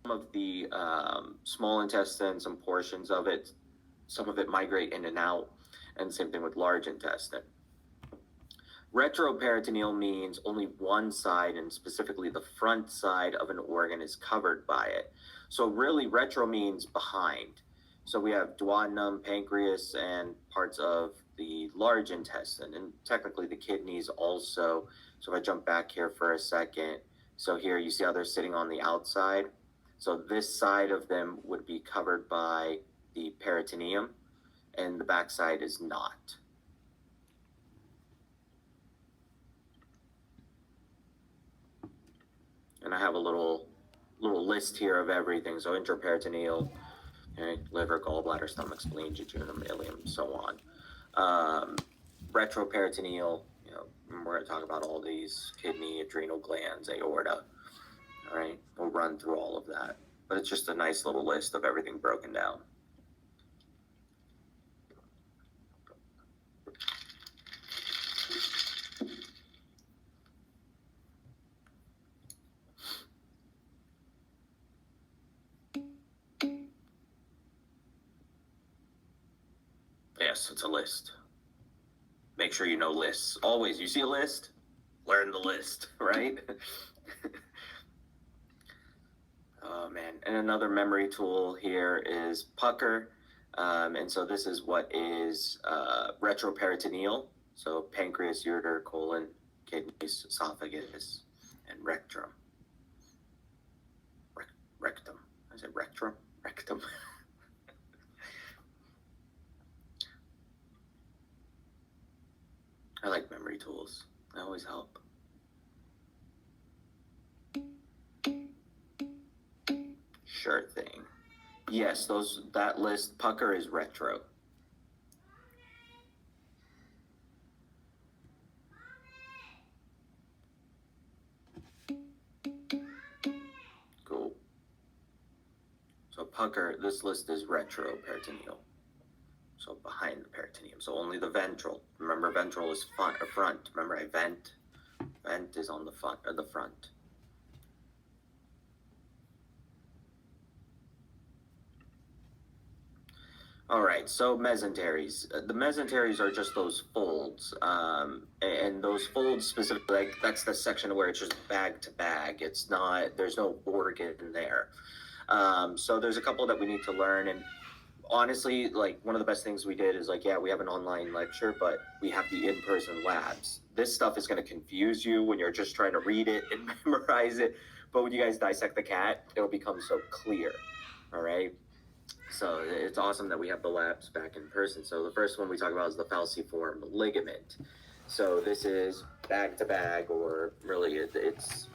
of the small intestine, some portions of it, some of it migrate in and out, and same thing with large intestine. Retroperitoneal means only one side, and specifically the front side of an organ, is covered by it. So really, retro means behind. So we have duodenum, pancreas, and parts of the large intestine, and technically the kidneys also. So if I jump back here for a second, so here you see how they're sitting on the outside. So this side of them would be covered by the peritoneum, and the back side is not. And I have a little list here of everything. So intraperitoneal, okay, liver, gallbladder, stomach, spleen, jejunum, ileum, so on. Retroperitoneal, we're going to talk about all these: kidney, adrenal glands, aorta. All right, we'll run through all of that. But it's just a nice little list of everything broken down. Yes, it's a list. Make sure you know lists. Always, you see a list, learn the list, right? Oh man, and another memory tool here is pucker. And so this is what is retroperitoneal. So pancreas, ureter, colon, kidneys, esophagus, and rectum. Rectum. I said rectum? Rectum. I like memory tools. They always help. Sure thing. Yes, that list, pucker is retro. Cool. So pucker, this list is retroperitoneal. So behind the peritoneum. So only the ventral. Remember, ventral is front. Remember, I vent. Vent is on the front or the front. All right, so mesenteries. The mesenteries are just those folds, and those folds specifically, like, that's the section where it's just bag to bag. It's not, there's no organ in there. So there's a couple that we need to learn, and honestly, like, one of the best things we did is, like, yeah, we have an online lecture, but we have the in-person labs. This stuff is going to confuse you when you're just trying to read it and memorize it, but when you guys dissect the cat, it'll become so clear. All right. So it's awesome that we have the labs back in person. So the first one we talk about is the falciform ligament. So this is bag to bag, or really it's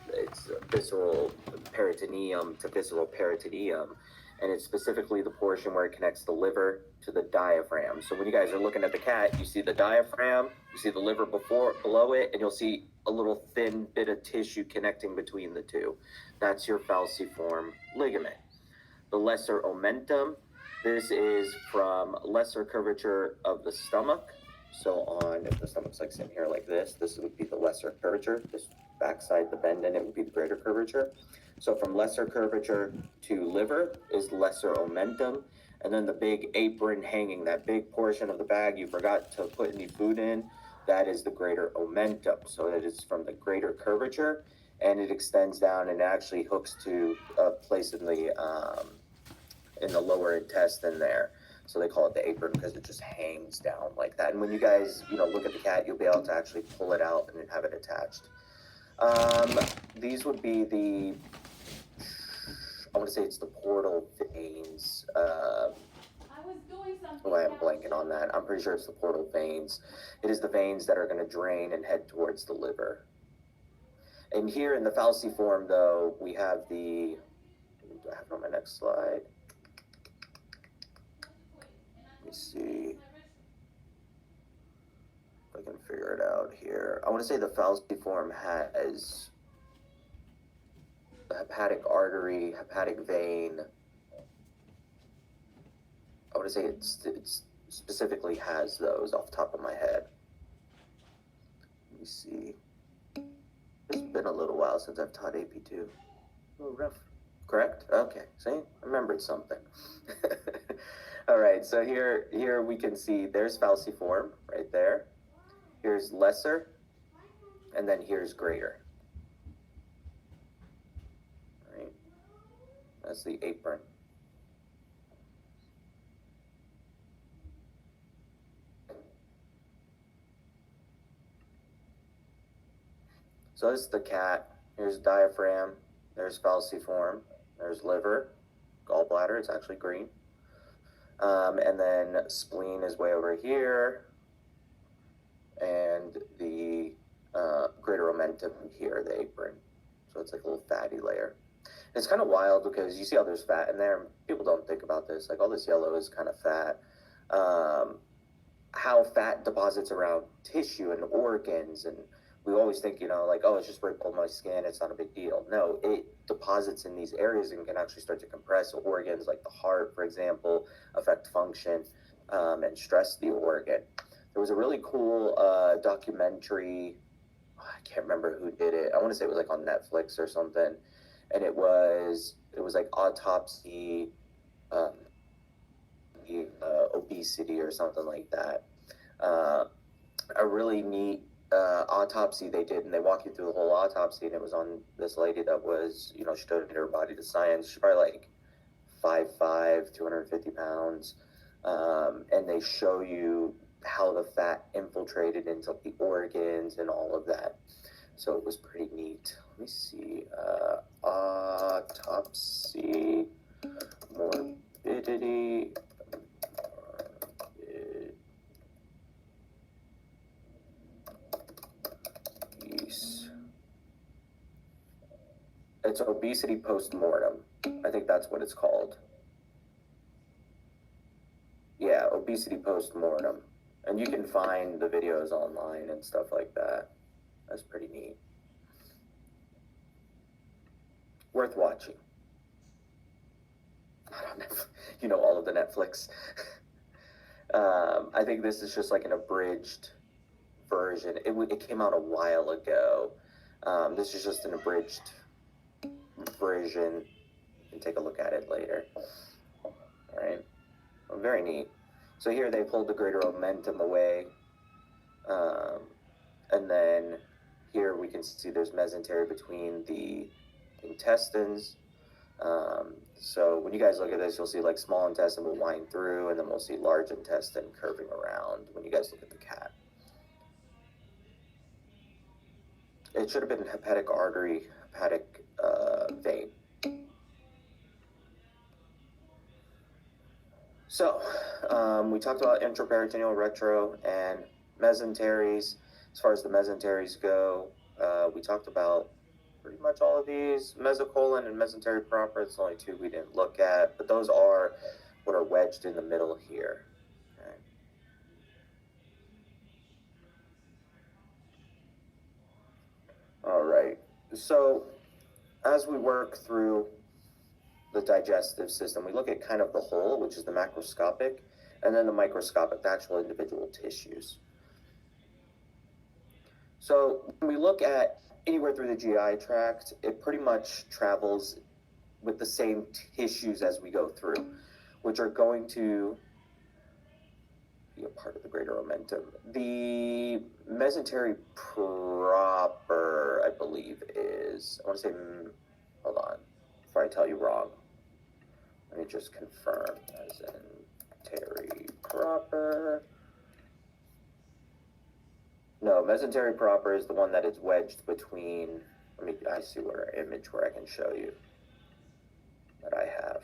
visceral peritoneum to visceral peritoneum, and it's specifically the portion where it connects the liver to the diaphragm. So when you guys are looking at the cat, you see the diaphragm, you see the liver below it, and you'll see a little thin bit of tissue connecting between the two. That's your falciform ligament. The lesser omentum, this is from lesser curvature of the stomach. So if the stomach's like sitting here like this would be the lesser curvature. This backside, the bend in it would be the greater curvature. So from lesser curvature to liver is lesser omentum. And then the big apron hanging, that big portion of the bag you forgot to put any food in, that is the greater omentum. So it is from the greater curvature, and it extends down and actually hooks to a place in the lower intestine there. So they call it the apron because it just hangs down like that. And when you guys, look at the cat, you'll be able to actually pull it out and have it attached. These would be I want to say it's the portal veins. I am blanking on that. I'm pretty sure it's the portal veins. It is the veins that are going to drain and head towards the liver. And here in the falciform, though, we have I have it on my next slide. Let me see if I can figure it out here. I want to say the falciform has the hepatic artery, hepatic vein. I want to say it specifically has those off the top of my head. Let me see. It's been a little while since I've taught AP2. A little rough. correct? Okay, see, I remembered something. All right, so here we can see there's falciform right there. Here's lesser, and then here's greater. All right, that's the apron. So this is the cat. Here's diaphragm. There's falciform. There's liver, gallbladder. It's actually green. And then spleen is way over here, and the greater omentum here, the apron. So it's like a little fatty layer. It's kind of wild because you see how there's fat in there. People don't think about this. Like all this yellow is kind of fat. How fat deposits around tissue and organs, and we always think, like, oh, it's just wrinkle my skin, it's not a big deal. No, it deposits in these areas and can actually start to compress organs like the heart, for example, affect function, and stress the organ. There was a really cool documentary. I can't remember who did it. I want to say it was like on Netflix or something, and it was like autopsy, obesity or something like that. A really neat autopsy they did, and they walk you through the whole autopsy, and it was on this lady that was, she donated her body to science. She's probably like 5'5", 250 pounds, and they show you how the fat infiltrated into the organs and all of that. So it was pretty neat. Let me see. Autopsy, morbidity. It's obesity post-mortem. I think that's what it's called. Yeah, obesity post-mortem. And you can find the videos online and stuff like that. That's pretty neat. Worth watching. I don't know. You know all of the Netflix. I think this is just like an abridged version. It came out a while ago. This is just an abridged version. You can take a look at it later. All right. Well, very neat. So here they pulled the greater omentum away. And then here we can see there's mesentery between the intestines. So when you guys look at this, you'll see like small intestine will wind through, and then we'll see large intestine curving around when you guys look at the cat. It should have been hepatic artery, hepatic vein. So we talked about intraperitoneal, retro, and mesenteries. As far as the mesenteries go, we talked about pretty much all of these. Mesocolon and mesentery proper, it's the only two we didn't look at, but those are what are wedged in the middle here. Okay. All right, so as we work through the digestive system, we look at kind of the whole, which is the macroscopic, and then the microscopic, the actual individual tissues. So when we look at anywhere through the GI tract, it pretty much travels with the same tissues as we go through, which are going to be a part of the greater omentum. The mesentery proper, I believe, is, I want to say, hold on, before I tell you wrong, let me just confirm. Mesentery proper. No, mesentery proper is the one that is wedged between, I see where image where I can show you that I have.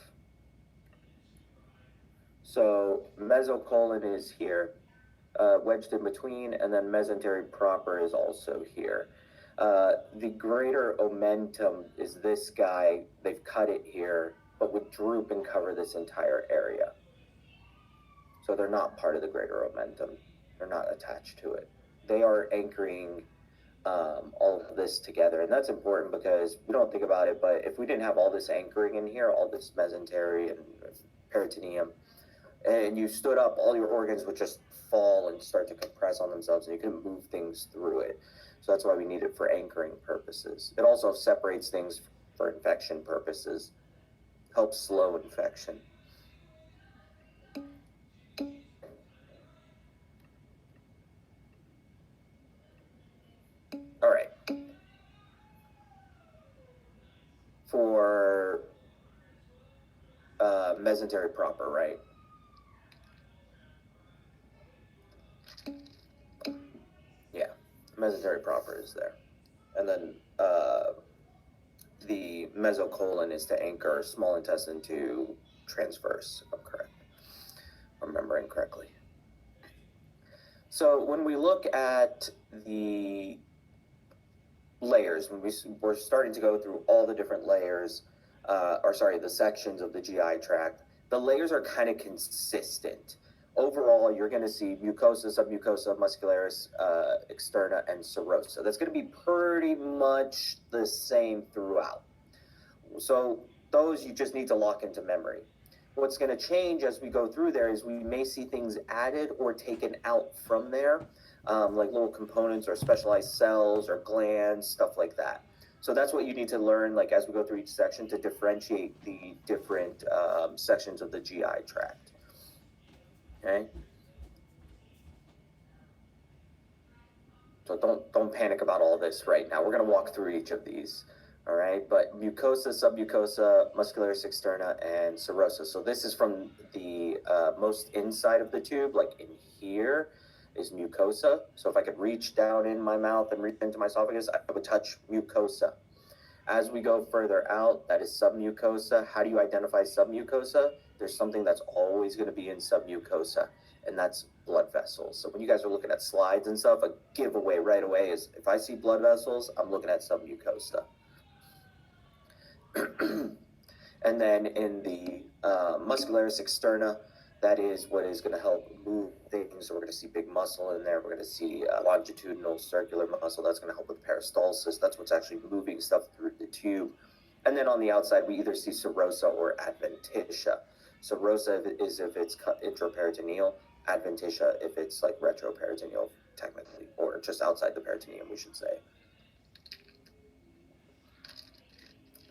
So mesocolon is here, wedged in between, and then mesentery proper is also here. The greater omentum is this guy. They've cut it here, but would droop and cover this entire area. So they're not part of the greater omentum. They're not attached to it. They are anchoring all of this together. And that's important because we don't think about it, but if we didn't have all this anchoring in here, all this mesentery and peritoneum, and you stood up, all your organs would just fall and start to compress on themselves, and you couldn't move things through it. So that's why we need it for anchoring purposes. It also separates things for infection purposes helps slow infection. All right. For mesentery proper, right? Yeah, mesentery proper is there. And then the mesocolon is to anchor small intestine to transverse, if I'm correct. Remembering correctly. So when we look at the layers, when we're starting to go through all the different layers, the sections of the GI tract, the layers are kind of consistent. Overall, you're going to see mucosa, submucosa, muscularis, externa, and serosa. That's going to be pretty much the same throughout. So those you just need to lock into memory. What's going to change as we go through there is we may see things added or taken out from there, like little components or specialized cells or glands, stuff like that. So that's what you need to learn, like as we go through each section, to differentiate the different sections of the GI tract. Okay. So don't panic about all this right now. We're going to walk through each of these. All right, but mucosa, submucosa, muscularis externa, and serosa. So this is from the most inside of the tube, like in here is mucosa. So if I could reach down in my mouth and reach into my esophagus, I would touch mucosa. As we go further out, that is submucosa. How do you identify submucosa? There's something that's always going to be in submucosa, and that's blood vessels. So when you guys are looking at slides and stuff, a giveaway right away is if I see blood vessels, I'm looking at submucosa. And then in the muscularis externa, that is what is going to help move things. So we're going to see big muscle in there. We're going to see longitudinal circular muscle. That's going to help with peristalsis. That's what's actually moving stuff through the tube. And then on the outside, we either see serosa or adventitia. Serosa is if it's intraperitoneal, adventitia if it's like retroperitoneal, technically, or just outside the peritoneum, we should say.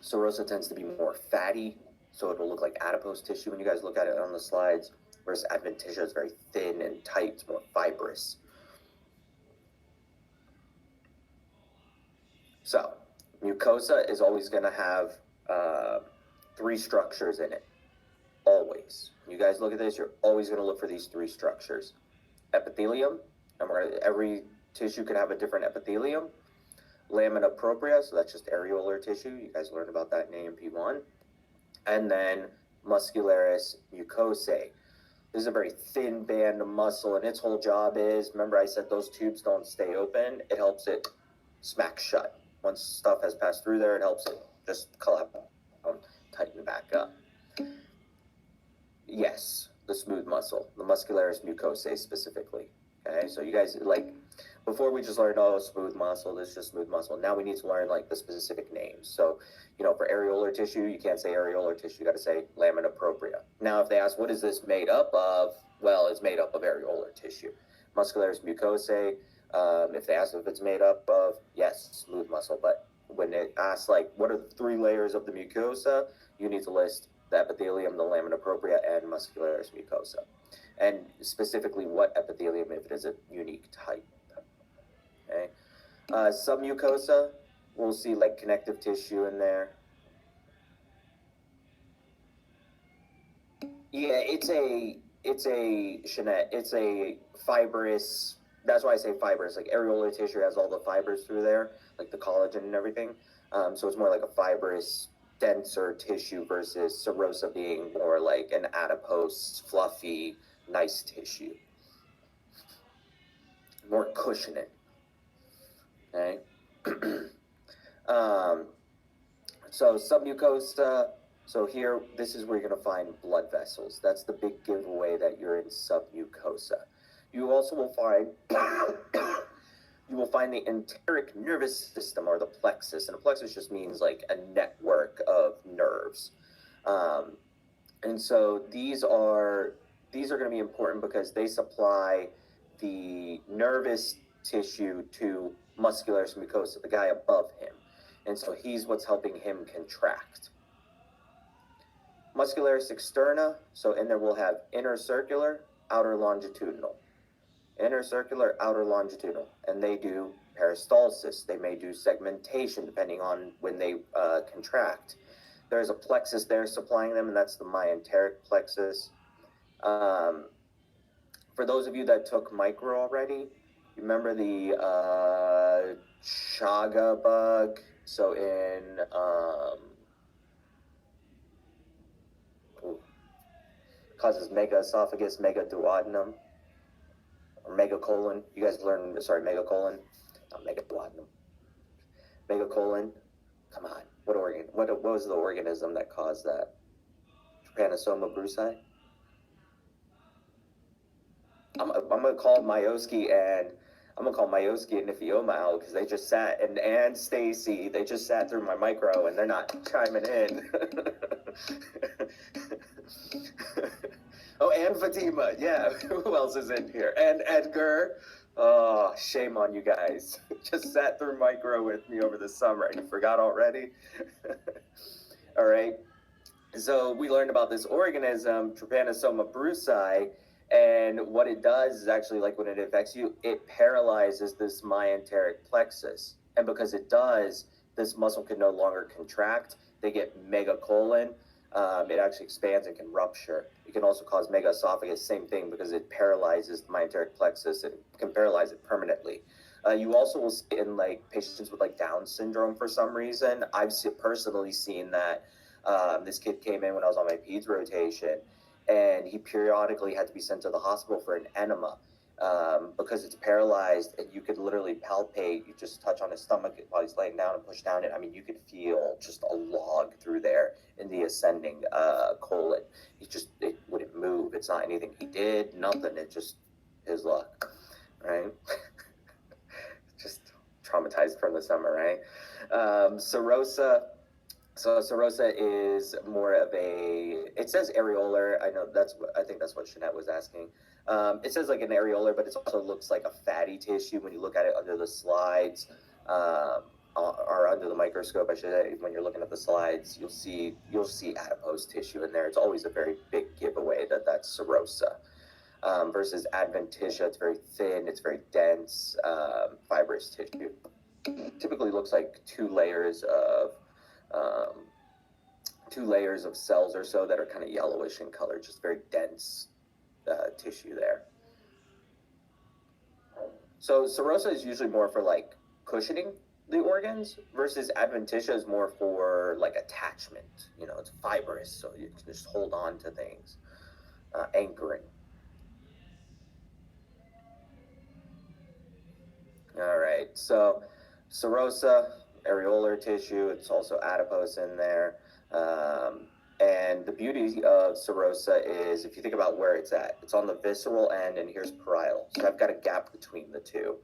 Serosa tends to be more fatty, so it'll look like adipose tissue when you guys look at it on the slides, whereas adventitia is very thin and tight, it's more fibrous. So, mucosa is always going to have 3 structures in it, always. When you guys look at this, you're always going to look for these 3 structures. Epithelium, and every tissue could have a different epithelium. Lamina propria, so that's just areolar tissue. You guys learned about that in AMP1. And then muscularis mucosae. This is a very thin band of muscle, and its whole job is, remember I said those tubes don't stay open, it helps it smack shut. Once stuff has passed through there, it helps it just collapse, tighten back up. Yes, the smooth muscle, the muscularis mucosae specifically. Okay, so you guys, like, before we just learned, oh, smooth muscle, this is just smooth muscle. Now we need to learn, like, the specific names. So, you know, for areolar tissue, you can't say areolar tissue, you got to say lamina propria. Now, if they ask, what is this made up of? Well, it's made up of areolar tissue. Muscularis mucosae, if they ask if it's made up of, yes, smooth muscle. But when they ask, like, what are the 3 layers of the mucosa, you need to list the epithelium, the lamina propria, and muscularis mucosa. And specifically what epithelium, if it is a unique type. Okay. Submucosa, we'll see like connective tissue in there. Yeah, it's a fibrous, that's why I say fibrous, like areolar tissue has all the fibers through there, like the collagen and everything. So it's more like a fibrous, denser tissue versus serosa being more like an adipose, fluffy, nice tissue. More cushioning. Okay. So submucosa, so here, this is where you're going to find blood vessels. That's the big giveaway that you're in submucosa. You also will find, the enteric nervous system, or the plexus. And a plexus just means like a network of nerves. And so these are going to be important because they supply the nervous tissue to muscularis mucosa, the guy above him. And so he's what's helping him contract. Muscularis externa, so in there we'll have inner circular, outer longitudinal. Inner circular, outer longitudinal. And they do peristalsis. They may do segmentation depending on when they contract. There's a plexus there supplying them, and that's the myenteric plexus. For those of you that took micro already, you remember the chaga bug? So in causes megaesophagus, megaduodenum, or megacolon. You guys learned, megacolon, not megaduodenum. Megacolon. Come on, what organ? What was the organism that caused that? Trypanosoma brucei. I'm gonna call Mayoski and Niphioma out because they just sat and Stacy, they just sat through my micro and they're not chiming in. Oh, and Fatima, yeah. Who else is in here? And Edgar. Oh, shame on you guys. Just sat through micro with me over the summer and you forgot already. All right. So we learned about this organism, Trypanosoma brucei. And what it does is actually, like, when it affects you, it paralyzes this myenteric plexus. And because it does, this muscle can no longer contract. They get megacolon. It actually expands and can rupture. It can also cause megaesophagus, same thing, because it paralyzes the myenteric plexus and can paralyze it permanently. You also will see in, like, patients with, like, Down syndrome for some reason. I've personally seen that. This kid came in when I was on my peds rotation, and he periodically had to be sent to the hospital for an enema because it's paralyzed, and you could literally palpate. You just touch on his stomach while he's laying down and push down it. I mean, you could feel just a log through there in the ascending colon. It wouldn't move. It's not anything he did, nothing. It's just his luck, right? Just traumatized from the summer, right? Serosa. So serosa is more of it says areolar. I think that's what Jeanette was asking. It says like an areolar, but it also looks like a fatty tissue when you look at it under the slides, or under the microscope, I should say. When you're looking at the slides, you'll see adipose tissue in there. It's always a very big giveaway that that's serosa. Versus adventitia, it's very thin, it's very dense, fibrous tissue. Typically looks like two layers of cells or so that are kind of yellowish in color, just very dense tissue there. So serosa is usually more for like cushioning the organs, versus adventitia is more for like attachment. It's fibrous, so you can just hold on to things, anchoring. All right, so serosa, areolar tissue, it's also adipose in there. And the beauty of serosa is, if you think about where it's at, it's on the visceral end, and here's parietal. So I've got a gap between the two.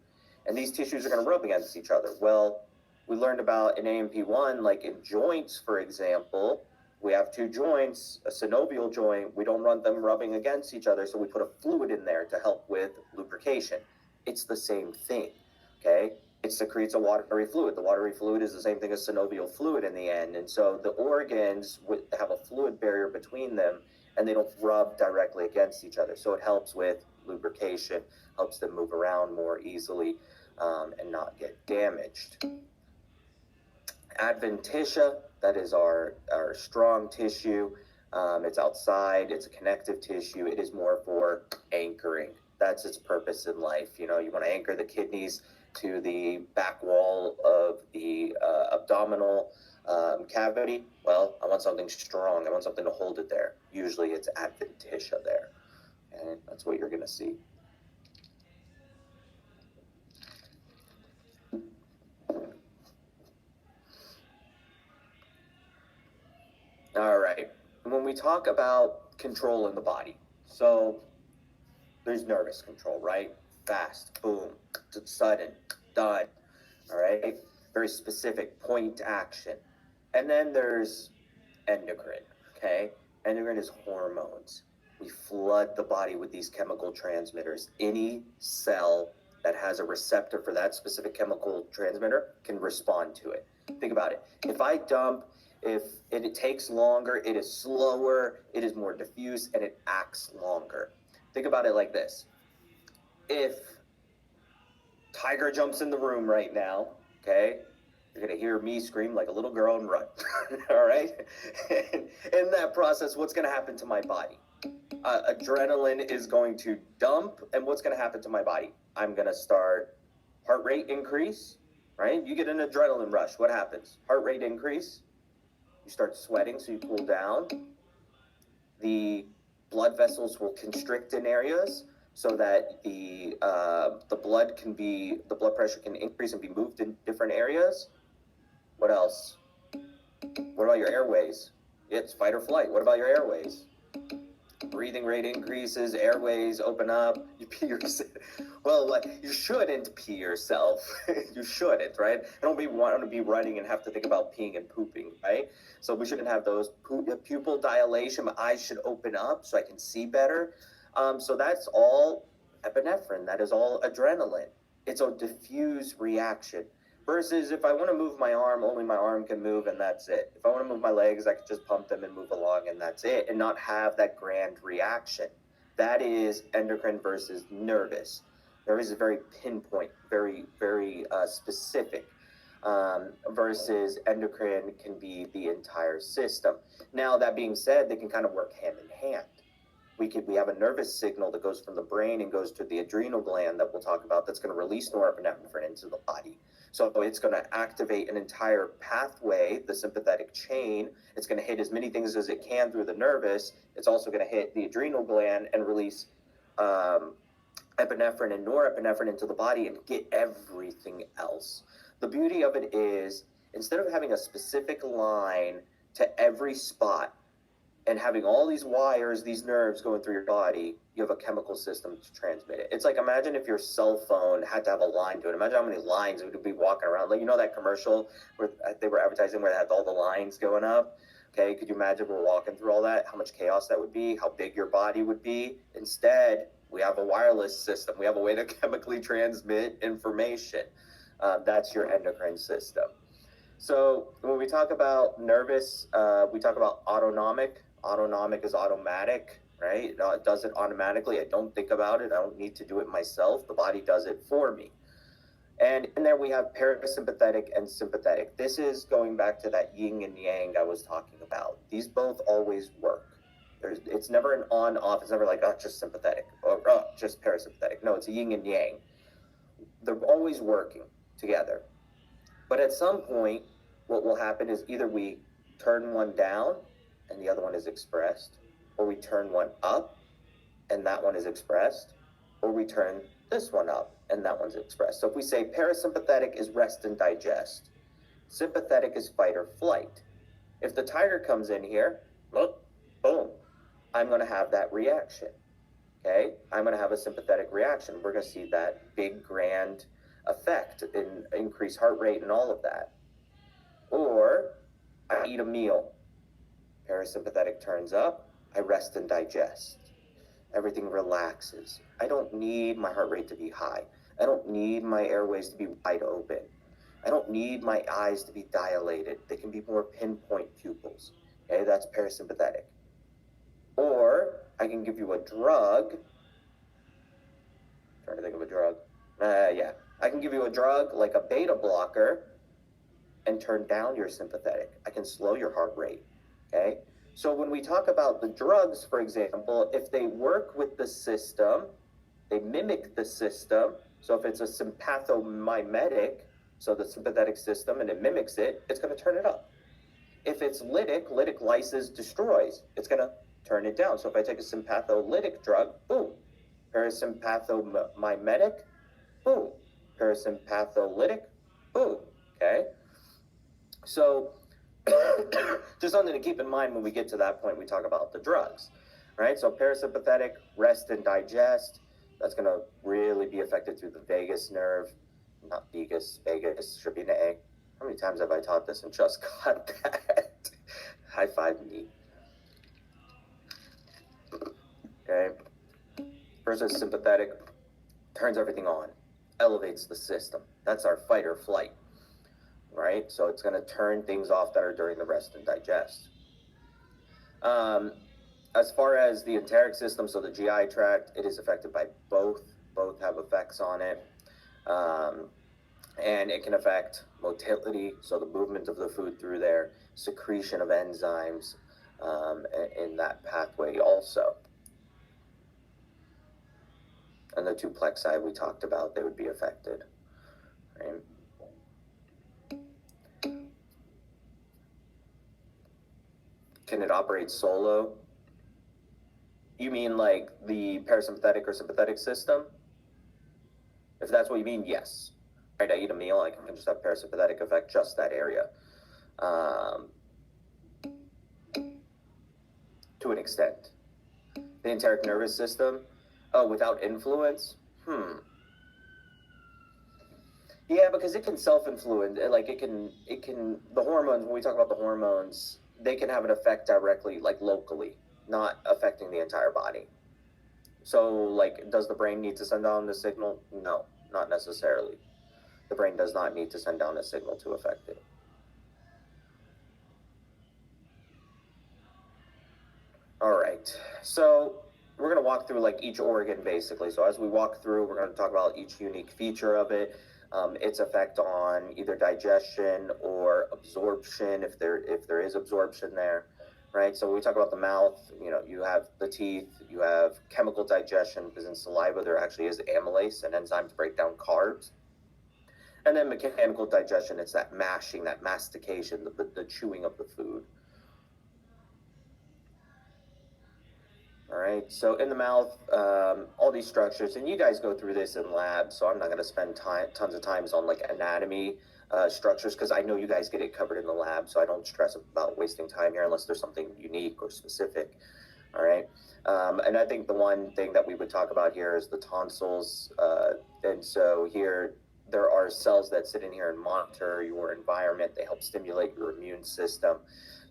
And these tissues are going to rub against each other. Well, we learned about in A&P1, like in joints, for example, we have two joints, a synovial joint. We don't want them rubbing against each other, so we put a fluid in there to help with lubrication. It's the same thing, okay? It secretes a watery fluid. The watery fluid is the same thing as synovial fluid in the end. And so the organs would have a fluid barrier between them, and they don't rub directly against each other. So it helps with lubrication, helps them move around more easily, and not get damaged. Adventitia, that is our strong tissue. It's outside. It's a connective tissue. It is more for anchoring. That's its purpose in life. You want to anchor the kidneys to the back wall of the abdominal cavity. Well, I want something strong. I want something to hold it there. Usually it's adventitia there. And that's what you're going to see. All right. When we talk about control in the body, so there's nervous control, right? Fast, boom, sudden, done. All right, very specific point action. And then there's endocrine. Okay, endocrine is hormones. We flood the body with these chemical transmitters. Any cell that has a receptor for that specific chemical transmitter can respond to it. Think about it. If I dump If it takes longer, it is slower, it is more diffuse, and it acts longer. Think about it like this. If Tiger jumps in the room right now, okay, you're going to hear me scream like a little girl and run. All right? And in that process, what's going to happen to my body? Adrenaline is going to dump, and what's going to happen to my body? I'm going to start heart rate increase, right? You get an adrenaline rush. What happens? Heart rate increase. You start sweating, so you cool down. The blood vessels will constrict in areas so that the blood pressure can increase and be moved in different areas. What else? What about your airways? It's fight or flight. What about your airways? Breathing rate increases, airways open up, you pee yourself. Well, you shouldn't pee yourself. You shouldn't, right? I don't want to be running and have to think about peeing and pooping, right? So we shouldn't have those. Pupil dilation, my eyes should open up so I can see better. So that's all epinephrine. That is all adrenaline. It's a diffuse reaction. Versus if I want to move my arm, only my arm can move and that's it. If I want to move my legs, I can just pump them and move along and that's it, and not have that grand reaction. That is endocrine versus nervous. Nervous is very pinpoint, very, very specific, versus endocrine can be the entire system. Now, that being said, they can kind of work hand in hand. We have a nervous signal that goes from the brain and goes to the adrenal gland that we'll talk about that's going to release norepinephrine into the body. So it's going to activate an entire pathway, the sympathetic chain. It's going to hit as many things as it can through the nervous. It's also going to hit the adrenal gland and release epinephrine and norepinephrine into the body and get everything else. The beauty of it is, instead of having a specific line to every spot, and having all these wires, these nerves going through your body, you have a chemical system to transmit it. It's like, imagine if your cell phone had to have a line to it. Imagine how many lines it would be walking around. Like, you know that commercial where they were advertising where they had all the lines going up? Okay, could you imagine we're walking through all that? How much chaos that would be, how big your body would be. Instead, we have a wireless system. We have a way to chemically transmit information. That's your endocrine system. So when we talk about nervous, we talk about autonomic. Autonomic is automatic, right? It does it automatically. I don't think about it. I don't need to do it myself. The body does it for me. And in there we have parasympathetic and sympathetic. This is going back to that yin and yang I was talking about. These both always work. It's never an on-off. It's never like, oh, just sympathetic or oh, just parasympathetic. No, it's a yin and yang. They're always working together. But at some point, what will happen is either we turn one down and the other one is expressed, or we turn one up and that one is expressed, or we turn this one up and that one's expressed. So if we say parasympathetic is rest and digest, sympathetic is fight or flight. If the tiger comes in here, look, boom, I'm going to have that reaction. Okay? I'm going to have a sympathetic reaction. We're going to see that big, grand effect in increased heart rate and all of that. Or I eat a meal. Parasympathetic turns up. I rest and digest. Everything relaxes. I don't need my heart rate to be high. I don't need my airways to be wide open. I don't need my eyes to be dilated. They can be more pinpoint pupils. Okay, that's parasympathetic. Or I can give you a drug. Trying to think of a drug. I can give you a drug like a beta blocker and turn down your sympathetic. I can slow your heart rate. Okay? So when we talk about the drugs, for example, if they work with the system, they mimic the system. So if it's a sympathomimetic, so the sympathetic system, and it mimics it, it's going to turn it up. If it's lytic lyses, destroys. It's going to turn it down. So if I take a sympatholytic drug, boom. Parasympathomimetic, boom. Parasympatholytic, boom. Okay? So just something to keep in mind when we get to that point, we talk about the drugs, right? So parasympathetic, rest and digest, that's going to really be affected through the vagus nerve, not vagus, should be an A. How many times have I taught this and just got that? High five me. Okay. Versus sympathetic, turns everything on, elevates the system. That's our fight or flight. right? So it's going to turn things off that are during the rest and digest. As far as the enteric system, so the GI tract, it is affected by both. Both have effects on it. And it can affect motility, so the movement of the food through there, secretion of enzymes in that pathway also. And the two plexi we talked about, they would be affected. Right? Can it operate solo? You mean like the parasympathetic or sympathetic system? If that's what you mean, yes. Right, I eat a meal, I can just have parasympathetic affect just that area. To an extent. The enteric nervous system, without influence? Yeah, because it can self-influence. Like it can, the hormones, when we talk about the hormones, they can have an effect directly, like locally, not affecting the entire body. So, like, does the brain need to send down the signal? No, not necessarily. The brain does not need to send down a signal to affect it. All right, so we're going to walk through like each organ basically. So as we walk through, we're going to talk about each unique feature of it, its effect on either digestion or absorption, if there is absorption there, right? So when we talk about the mouth, you have the teeth, you have chemical digestion, because in saliva there actually is amylase, an enzyme to break down carbs. And then mechanical digestion, it's that mashing, that mastication, the chewing of the food. All right, so in the mouth, all these structures, and you guys go through this in lab, so I'm not going to spend tons of times on like anatomy structures, because I know you guys get it covered in the lab, so I don't stress about wasting time here unless there's something unique or specific. All right, and I think the one thing that we would talk about here is the tonsils, and so here there are cells that sit in here and monitor your environment. They help stimulate your immune system,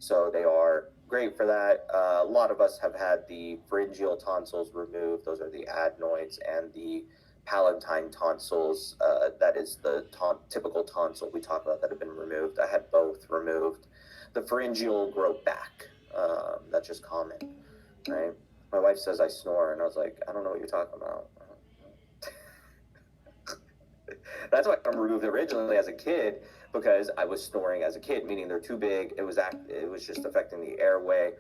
so they are great for that. A lot of us have had the pharyngeal tonsils removed. Those are the adenoids, and the palatine tonsils, that is the typical tonsil we talk about that have been removed. I had both removed. The pharyngeal grow back. That's just common, right? My wife says I snore, and I was like, I don't know what you're talking about. That's why I'm removed originally as a kid, because I was snoring as a kid, meaning they're too big. It was just affecting the airway.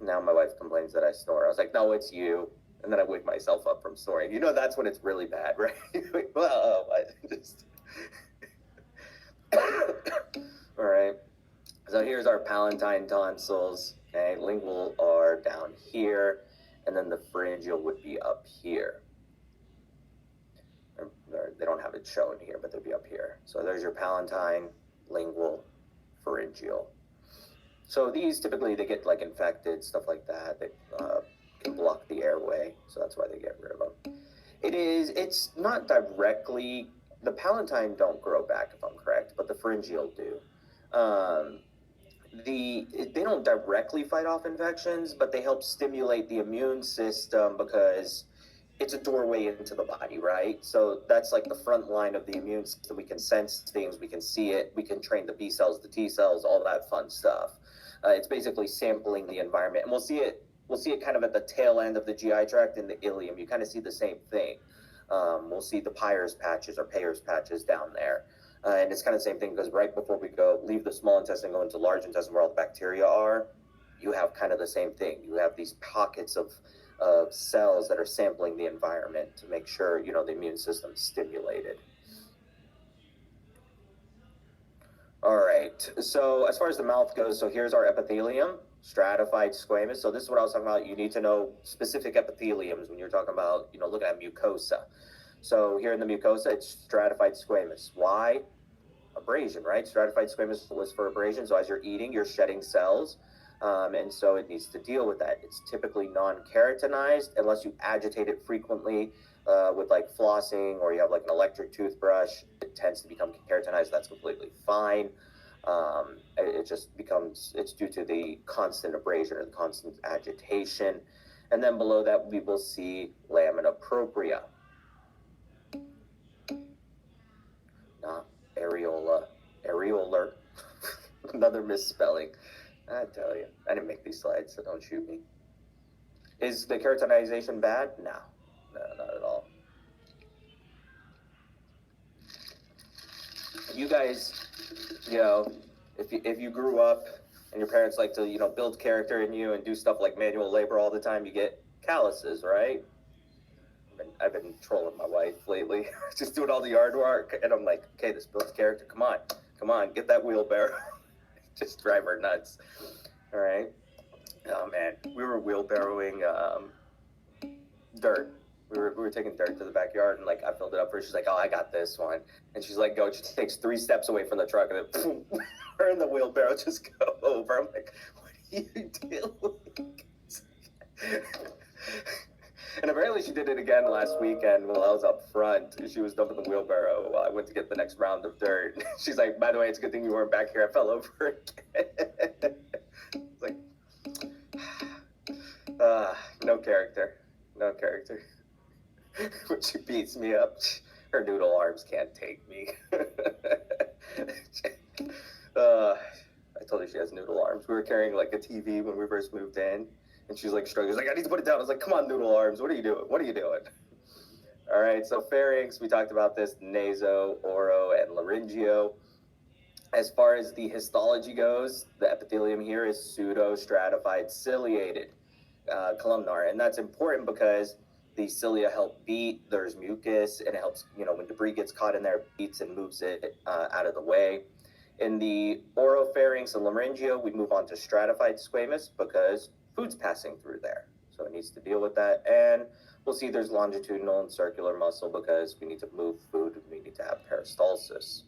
Now my wife complains that I snore. I was like, no, it's you. And then I wake myself up from snoring. That's when it's really bad, right? Well, I just... All right. So here's our palatine tonsils. Okay, lingual are down here, and then the pharyngeal would be up here. They don't have it shown here, but they'd be up here. So there's your palatine, lingual, pharyngeal. So these typically, they get like infected, stuff like that. They can block the airway, so that's why they get rid of them. It's not directly, the palatine don't grow back if I'm correct, but the pharyngeal do. They don't directly fight off infections, but they help stimulate the immune system, because it's a doorway into the body, right? So that's like the front line of the immune system. We can sense things, we can see it, we can train the B cells, the T cells, all that fun stuff. It's basically sampling the environment, and we'll see it kind of at the tail end of the GI tract in the ileum. You kind of see the same thing. We'll see the Peyer's patches or Peyer's patches down there. And it's kind of the same thing, because right before we leave the small intestine, go into large intestine where all the bacteria are, you have kind of the same thing. You have these pockets of cells that are sampling the environment to make sure, the immune system is stimulated. All right, so as far as the mouth goes, so here's our epithelium, stratified squamous. So this is what I was talking about. You need to know specific epitheliums when you're talking about, looking at mucosa. So here in the mucosa, it's stratified squamous. Why? Abrasion, right? Stratified squamous was for abrasion. So as you're eating, you're shedding cells. And so it needs to deal with that. It's typically non-keratinized unless you agitate it frequently with like flossing, or you have like an electric toothbrush. It tends to become keratinized. That's completely fine. It just becomes, it's due to the constant abrasion or the constant agitation. And then below that, we will see lamina propria. Not areola. areolar. Another misspelling. I tell you, I didn't make these slides, so don't shoot me. Is the keratinization bad? No, not at all. You guys, if you grew up and your parents like to, build character in you and do stuff like manual labor all the time, you get calluses, right? I've been trolling my wife lately, just doing all the yard work, and I'm like, okay, this builds character. Come on, get that wheelbarrow. Just drive her nuts. All right. Oh man, we were wheelbarrowing dirt. We were taking dirt to the backyard, and like I filled it up for her. She's like, "Oh, I got this one," and she's like, "Go." She takes 3 steps away from the truck, and then boom, her and the wheelbarrow just go over. I'm like, "What are you doing?" And apparently she did it again last weekend while I was up front. She was dumping the wheelbarrow while I went to get the next round of dirt. She's like, "By the way, it's a good thing you weren't back here. I fell over again." It's like, no character. When she beats me up, her noodle arms can't take me. I told her she has noodle arms. We were carrying like a TV when we first moved in, and she's like struggling. She's like, "I need to put it down." I was like, "Come on, noodle arms. What are you doing? All right, so pharynx, we talked about this, naso, oro, and laryngeo. As far as the histology goes, the epithelium here is pseudostratified ciliated columnar, and that's important because the cilia help beat, there's mucus, and it helps, when debris gets caught in there, it beats and moves it out of the way. In the oropharynx and laryngeo, we move on to stratified squamous because food's passing through there, so it needs to deal with that. And we'll see there's longitudinal and circular muscle because we need to move food, and we need to have peristalsis.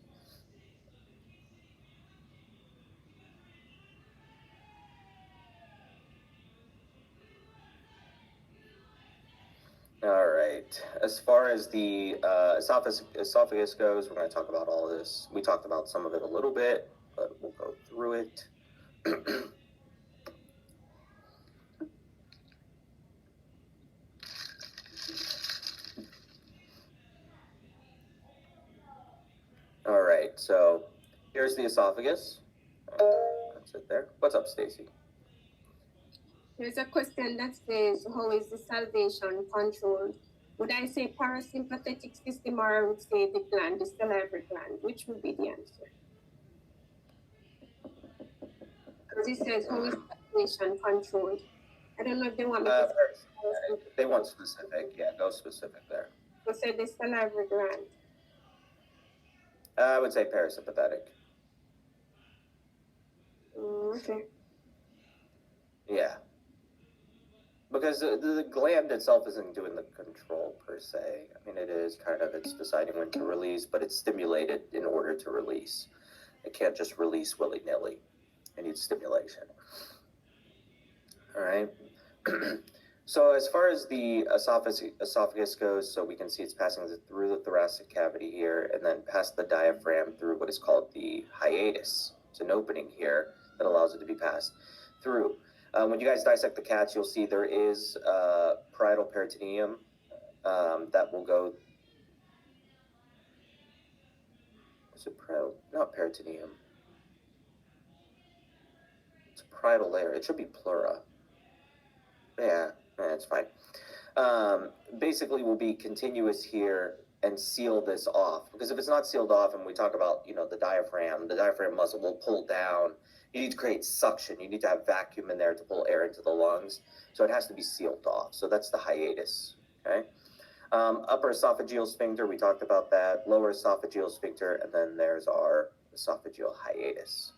All right. As far as the esophagus goes, we're going to talk about all of this. We talked about some of it a little bit, but we'll go through it. All right. So here's the esophagus. That's it there. What's up, Stacy? There's a question that says, how is the salivation controlled? Would I say parasympathetic system, or I would say the gland, the salivary gland? Which would be the answer? Because it says, how is salivation controlled? I don't know if they want me to say. They want specific. Yeah, go specific there. So say the salivary gland. I would say parasympathetic. Okay. Yeah. Because the gland itself isn't doing the control per se. I mean, it's deciding when to release, but it's stimulated in order to release. It can't just release willy-nilly. It needs stimulation. All right. So as far as the esophagus goes, so we can see it's passing through the thoracic cavity here and then past the diaphragm through what is called the hiatus. It's an opening here that allows it to be passed through. When you guys dissect the cats, you'll see there is parietal peritoneum that will go. Is it parietal? Not peritoneum. It's a parietal layer. It should be pleura. Yeah, it's fine. Basically, will be continuous here and seal this off. Because if it's not sealed off, and we talk about the diaphragm muscle will pull down. You need to create suction. You need to have vacuum in there to pull air into the lungs. So it has to be sealed off. So that's the hiatus. Okay. Upper esophageal sphincter, we talked about that. Lower esophageal sphincter, and then there's our esophageal hiatus.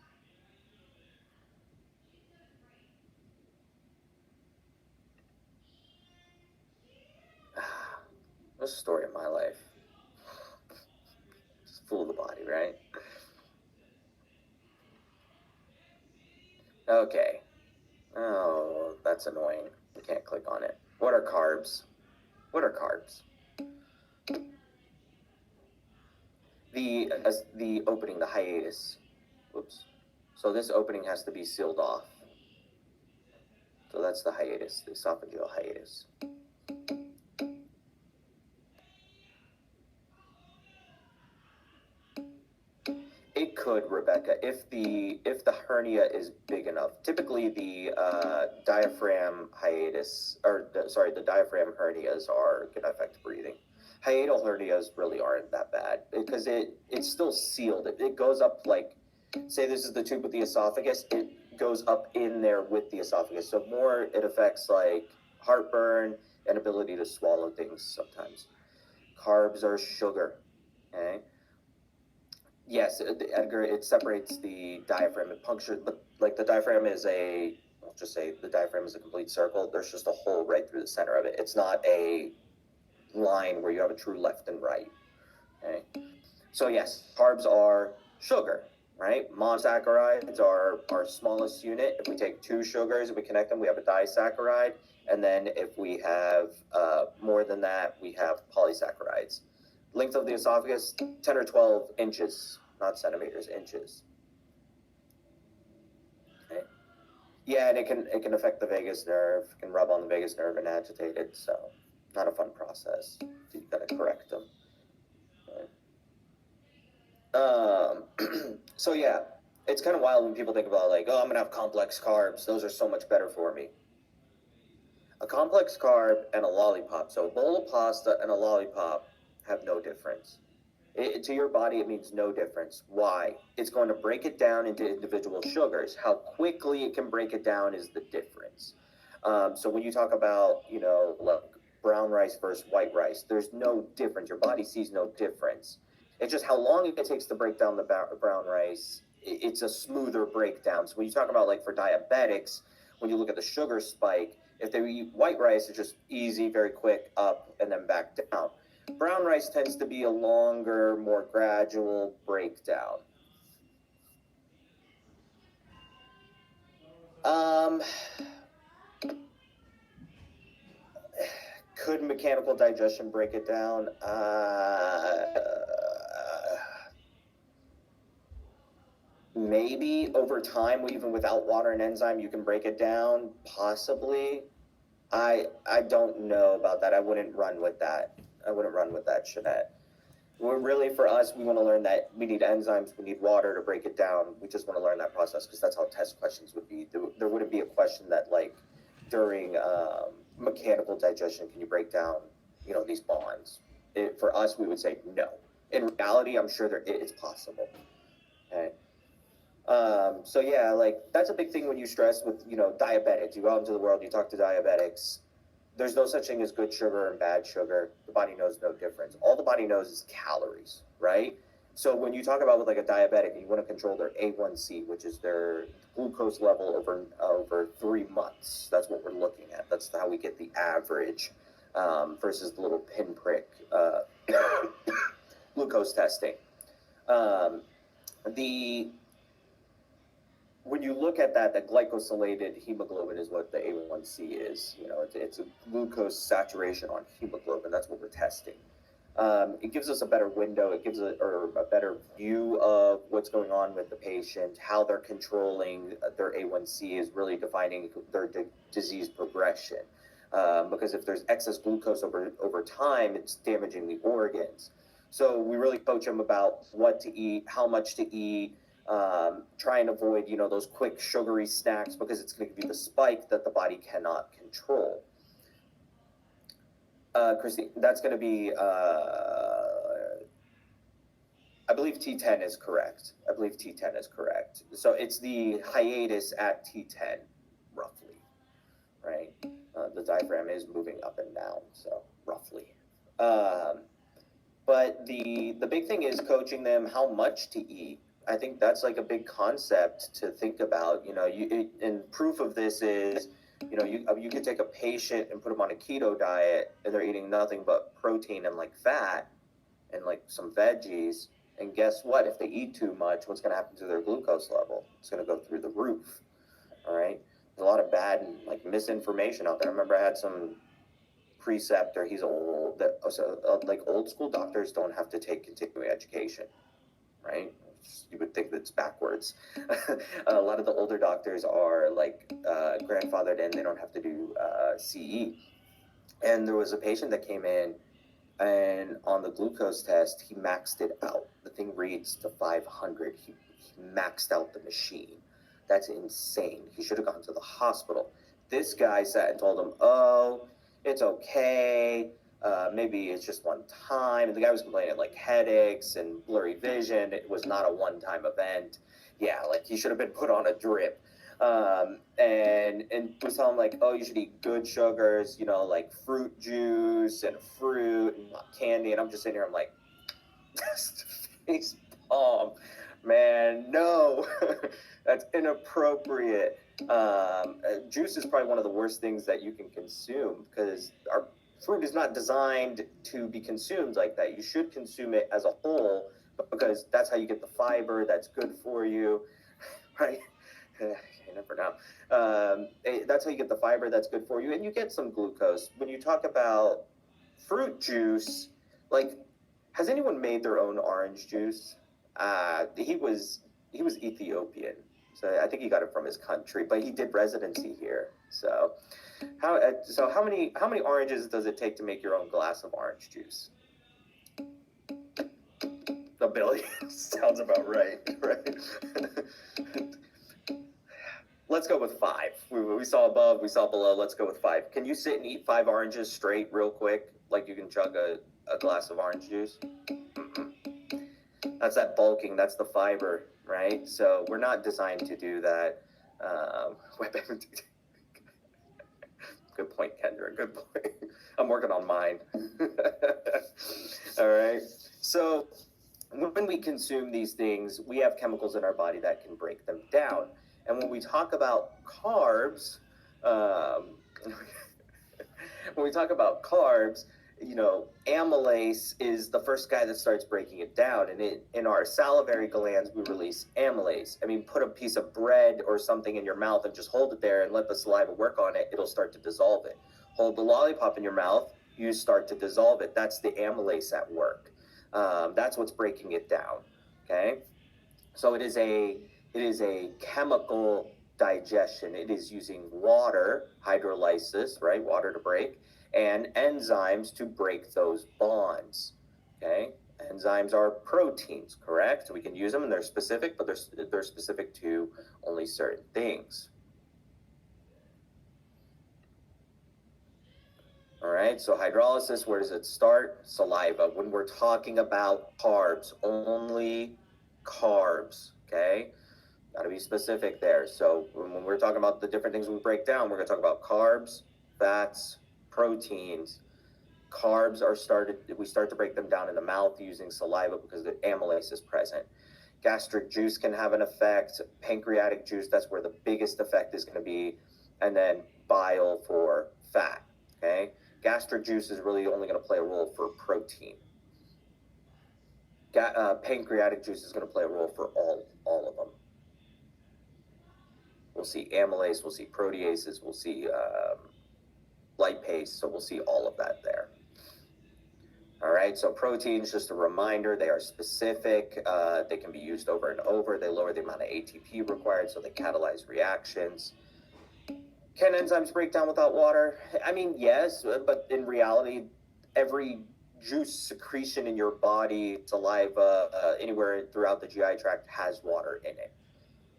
This is the story of my life. Just fool the body, right? Okay. Oh, that's annoying. We can't click on it. What are carbs? The opening, the hiatus. Whoops. So this opening has to be sealed off. So that's the hiatus, the esophageal hiatus. It could could, Rebecca, if the hernia is big enough. Typically, the diaphragm hiatus, the diaphragm hernias are going to affect breathing. Hiatal hernias really aren't that bad because it's still sealed. It goes up like, say this is the tube with the esophagus, it goes up in there with the esophagus. So more it affects like heartburn and ability to swallow things sometimes. Carbs are sugar, okay? Yes, Edgar, it separates the diaphragm. It punctures, but like the diaphragm is I'll just say the diaphragm is a complete circle. There's just a hole right through the center of it. It's not a line where you have a true left and right. Okay. So yes, carbs are sugar, right? Monosaccharides are our smallest unit. If we take two sugars and we connect them, we have a disaccharide. And then if we have more than that, we have polysaccharides. Length of the esophagus, 10 or 12 inches, not centimeters, inches. Okay. Yeah, and it can affect the vagus nerve, can rub on the vagus nerve and agitate it, so not a fun process. You gotta correct them. So yeah, it's kind of wild when people think about like, oh, I'm gonna have complex carbs. Those are so much better for me. A complex carb and a lollipop. So a bowl of pasta and a lollipop have no difference. To your body, it means no difference. Why? It's going to break it down into individual sugars. How quickly it can break it down is the difference. So when you talk about, like brown rice versus white rice, there's no difference. Your body sees no difference. It's just how long it takes to break down the brown rice. It's a smoother breakdown. So when you talk about like for diabetics, when you look at the sugar spike, if they eat white rice, it's just easy, very quick, up and then back down. Brown rice tends to be a longer, more gradual breakdown. Could mechanical digestion break it down? Maybe over time, even without water and enzyme, you can break it down. Possibly. I don't know about that. I wouldn't run with that. Shanette. We're really, for us, we want to learn that we need enzymes, we need water to break it down. We just want to learn that process because that's how test questions would be. There wouldn't be a question that like during mechanical digestion, can you break down, these bonds? For us, we would say no. In reality, I'm sure it's possible. Okay. So yeah, like that's a big thing when you stress with, diabetics. You go out into the world, you talk to diabetics. There's no such thing as good sugar and bad sugar. The body knows no difference. All the body knows is calories, right? So when you talk about with like a diabetic, you want to control their A1C, which is their glucose level over 3 months. That's what we're looking at. That's how we get the average versus the little pinprick glucose testing. When you look at that, the glycosylated hemoglobin is what the A1C is. It's a glucose saturation on hemoglobin. That's what we're testing. It gives us a better window. It gives a better view of what's going on with the patient, how they're controlling their A1C is really defining their disease progression. Because if there's excess glucose over time, it's damaging the organs. So we really coach them about what to eat, how much to eat, try and avoid, those quick sugary snacks because it's going to give you the spike that the body cannot control. Christy, that's going to be, I believe T10 is correct. So it's the hiatus at T10, roughly, right? The diaphragm is moving up and down, so roughly. But the big thing is coaching them how much to eat. I think that's like a big concept to think about. And proof of this is, you could take a patient and put them on a keto diet and they're eating nothing but protein and like fat and like some veggies. And guess what? If they eat too much, what's going to happen to their glucose level? It's going to go through the roof. All right. There's a lot of bad like misinformation out there. I remember I had some preceptor. He's old. Like old school doctors don't have to take continuing education, right? You would think that's backwards. A lot of the older doctors are like grandfathered and they don't have to do CE. And there was a patient that came in and on the glucose test, he maxed it out. The thing reads to 500. he maxed out the machine. That's insane. He should have gone to the hospital. This guy sat and told him, oh, it's okay. Maybe it's just one time. And the guy was complaining like headaches and blurry vision. It was not a one-time event. Yeah, like he should have been put on a drip. And was telling him like, oh, you should eat good sugars, you know, like fruit juice and fruit and candy. And I'm just sitting here, I'm like, face palm, man, no, that's inappropriate. Juice is probably one of the worst things that you can consume because our fruit is not designed to be consumed like that. You should consume it as a whole because that's how you get the fiber that's good for you, right? You never know. That's how you get the fiber that's good for you, and you get some glucose. When you talk about fruit juice, like, has anyone made their own orange juice? He was Ethiopian, so I think he got it from his country, but he did residency here. So how many oranges does it take to make your own glass of orange juice? A billion. Sounds about right, right? Let's go with 5. We saw above, we saw below. Let's go with 5. Can you sit and eat 5 oranges straight real quick? Like you can chug a glass of orange juice? Mm-mm. That's that bulking. That's the fiber, right? So we're not designed to do that. Good point, Kendra. Good point. I'm working on mine. All right. So when we consume these things, we have chemicals in our body that can break them down. And when we talk about carbs, you know, amylase is the first guy that starts breaking it down. And in our salivary glands, we release amylase. I mean, put a piece of bread or something in your mouth and just hold it there and let the saliva work on it. It'll start to dissolve it. Hold the lollipop in your mouth, you start to dissolve it. That's the amylase at work. That's what's breaking it down. Okay, so it is a chemical digestion. It is using water, hydrolysis, right? Water to break, and enzymes to break those bonds. Okay, enzymes are proteins, correct? We can use them, and they're specific, but they're specific to only certain things. All right, so hydrolysis, where does it start? Saliva. When we're talking about carbs, only carbs, okay? Got to be specific there. So when we're talking about the different things we break down, we're going to talk about carbs, fats, proteins. Carbs we start to break them down in the mouth using saliva because the amylase is present. Gastric juice can have an effect. Pancreatic juice, that's where the biggest effect is going to be. And then bile for fat, okay? Gastric juice is really only going to play a role for protein. Pancreatic juice is going to play a role for all of them. We'll see amylase, we'll see proteases, we'll see lipase, so we'll see all of that there. All right, so proteins, just a reminder, they are specific. They can be used over and over. They lower the amount of ATP required, so they catalyze reactions. Can enzymes break down without water? I mean, yes, but in reality, every juice secretion in your body, saliva, anywhere throughout the GI tract has water in it.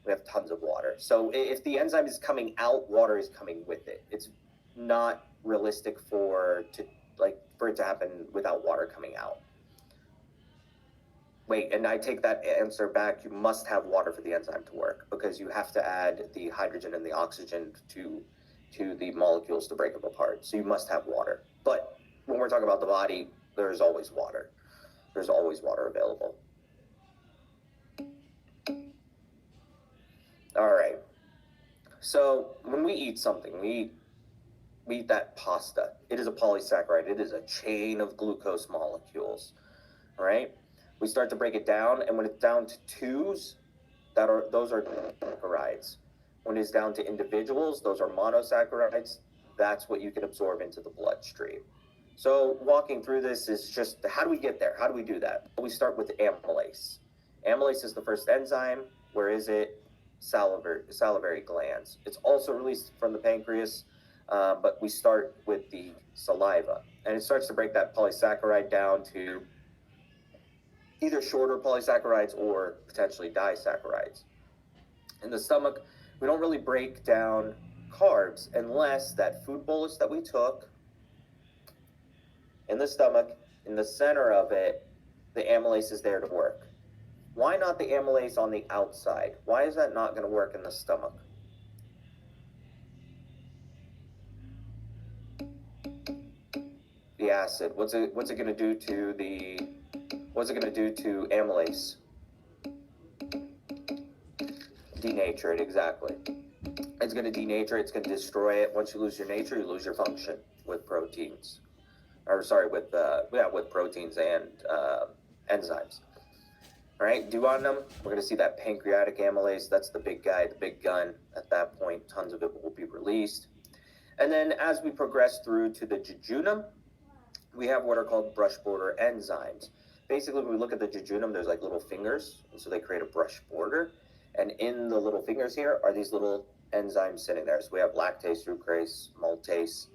We have tons of water. So if the enzyme is coming out, water is coming with it. It's not realistic for it to happen without water coming out. Wait, and I take that answer back. You must have water for the enzyme to work because you have to add the hydrogen and the oxygen to the molecules to break them apart. So you must have water. But when we're talking about the body, there's always water. There's always water available. All right. So when we eat something, we eat that pasta. It is a polysaccharide. It is a chain of glucose molecules. All right. We start to break it down, and when it's down to twos, those are saccharides. When it's down to individuals, those are monosaccharides. That's what you can absorb into the bloodstream. So walking through this is just, how do we get there? How do we do that? We start with amylase. Amylase is the first enzyme. Where is it? Salivary glands. It's also released from the pancreas, but we start with the saliva. And it starts to break that polysaccharide down to either shorter polysaccharides or potentially disaccharides. In the stomach, we don't really break down carbs unless that food bolus that we took in the stomach, in the center of it, the amylase is there to work. Why not the amylase on the outside? Why is that not going to work in the stomach? The acid. What's it going to do to amylase? Denature it, exactly. It's going to denature it, it's going to destroy it. Once you lose your nature, you lose your function with proteins. With proteins and enzymes. All right, duodenum, we're going to see that pancreatic amylase. That's the big guy, the big gun. At that point, tons of it will be released. And then as we progress through to the jejunum, we have what are called brush border enzymes. Basically, when we look at the jejunum, there's like little fingers, and so they create a brush border. And in the little fingers here are these little enzymes sitting there. So we have lactase, sucrase, maltase,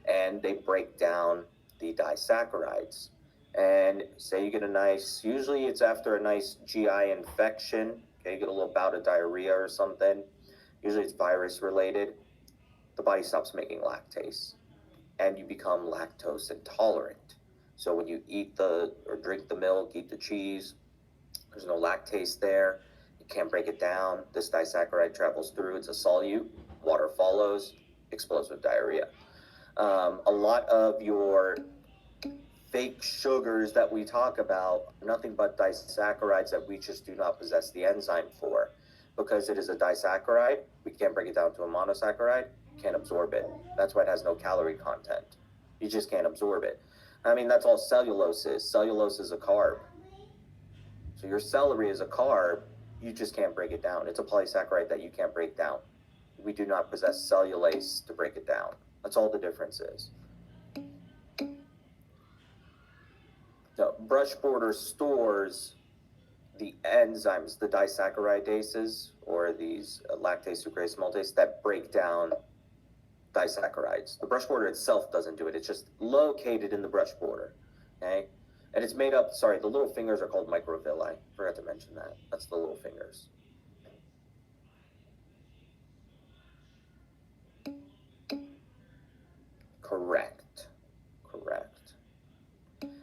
and they break down the disaccharides. And say you get usually it's after a nice GI infection, okay, you get a little bout of diarrhea or something, usually it's virus related, the body stops making lactase and you become lactose intolerant. So when you eat or drink the milk, eat the cheese, there's no lactase there, you can't break it down, this disaccharide travels through, it's a solute, water follows, explodes with diarrhea. A lot of your fake sugars that we talk about are nothing but disaccharides that we just do not possess the enzyme for. Because it is a disaccharide, we can't break it down to a monosaccharide, can't absorb it. That's why it has no calorie content. You just can't absorb it. I mean, that's all cellulose is. Cellulose is a carb. So your celery is a carb, you just can't break it down. It's a polysaccharide that you can't break down. We do not possess cellulase to break it down. That's all the difference is. The brush border stores the enzymes, the disaccharadases, or these lactase, sucrase, maltase, that break down disaccharides. The brush border itself doesn't do it. It's just located in the brush border, okay? And it's made up, the little fingers are called microvilli. Forgot to mention that. That's the little fingers. Correct.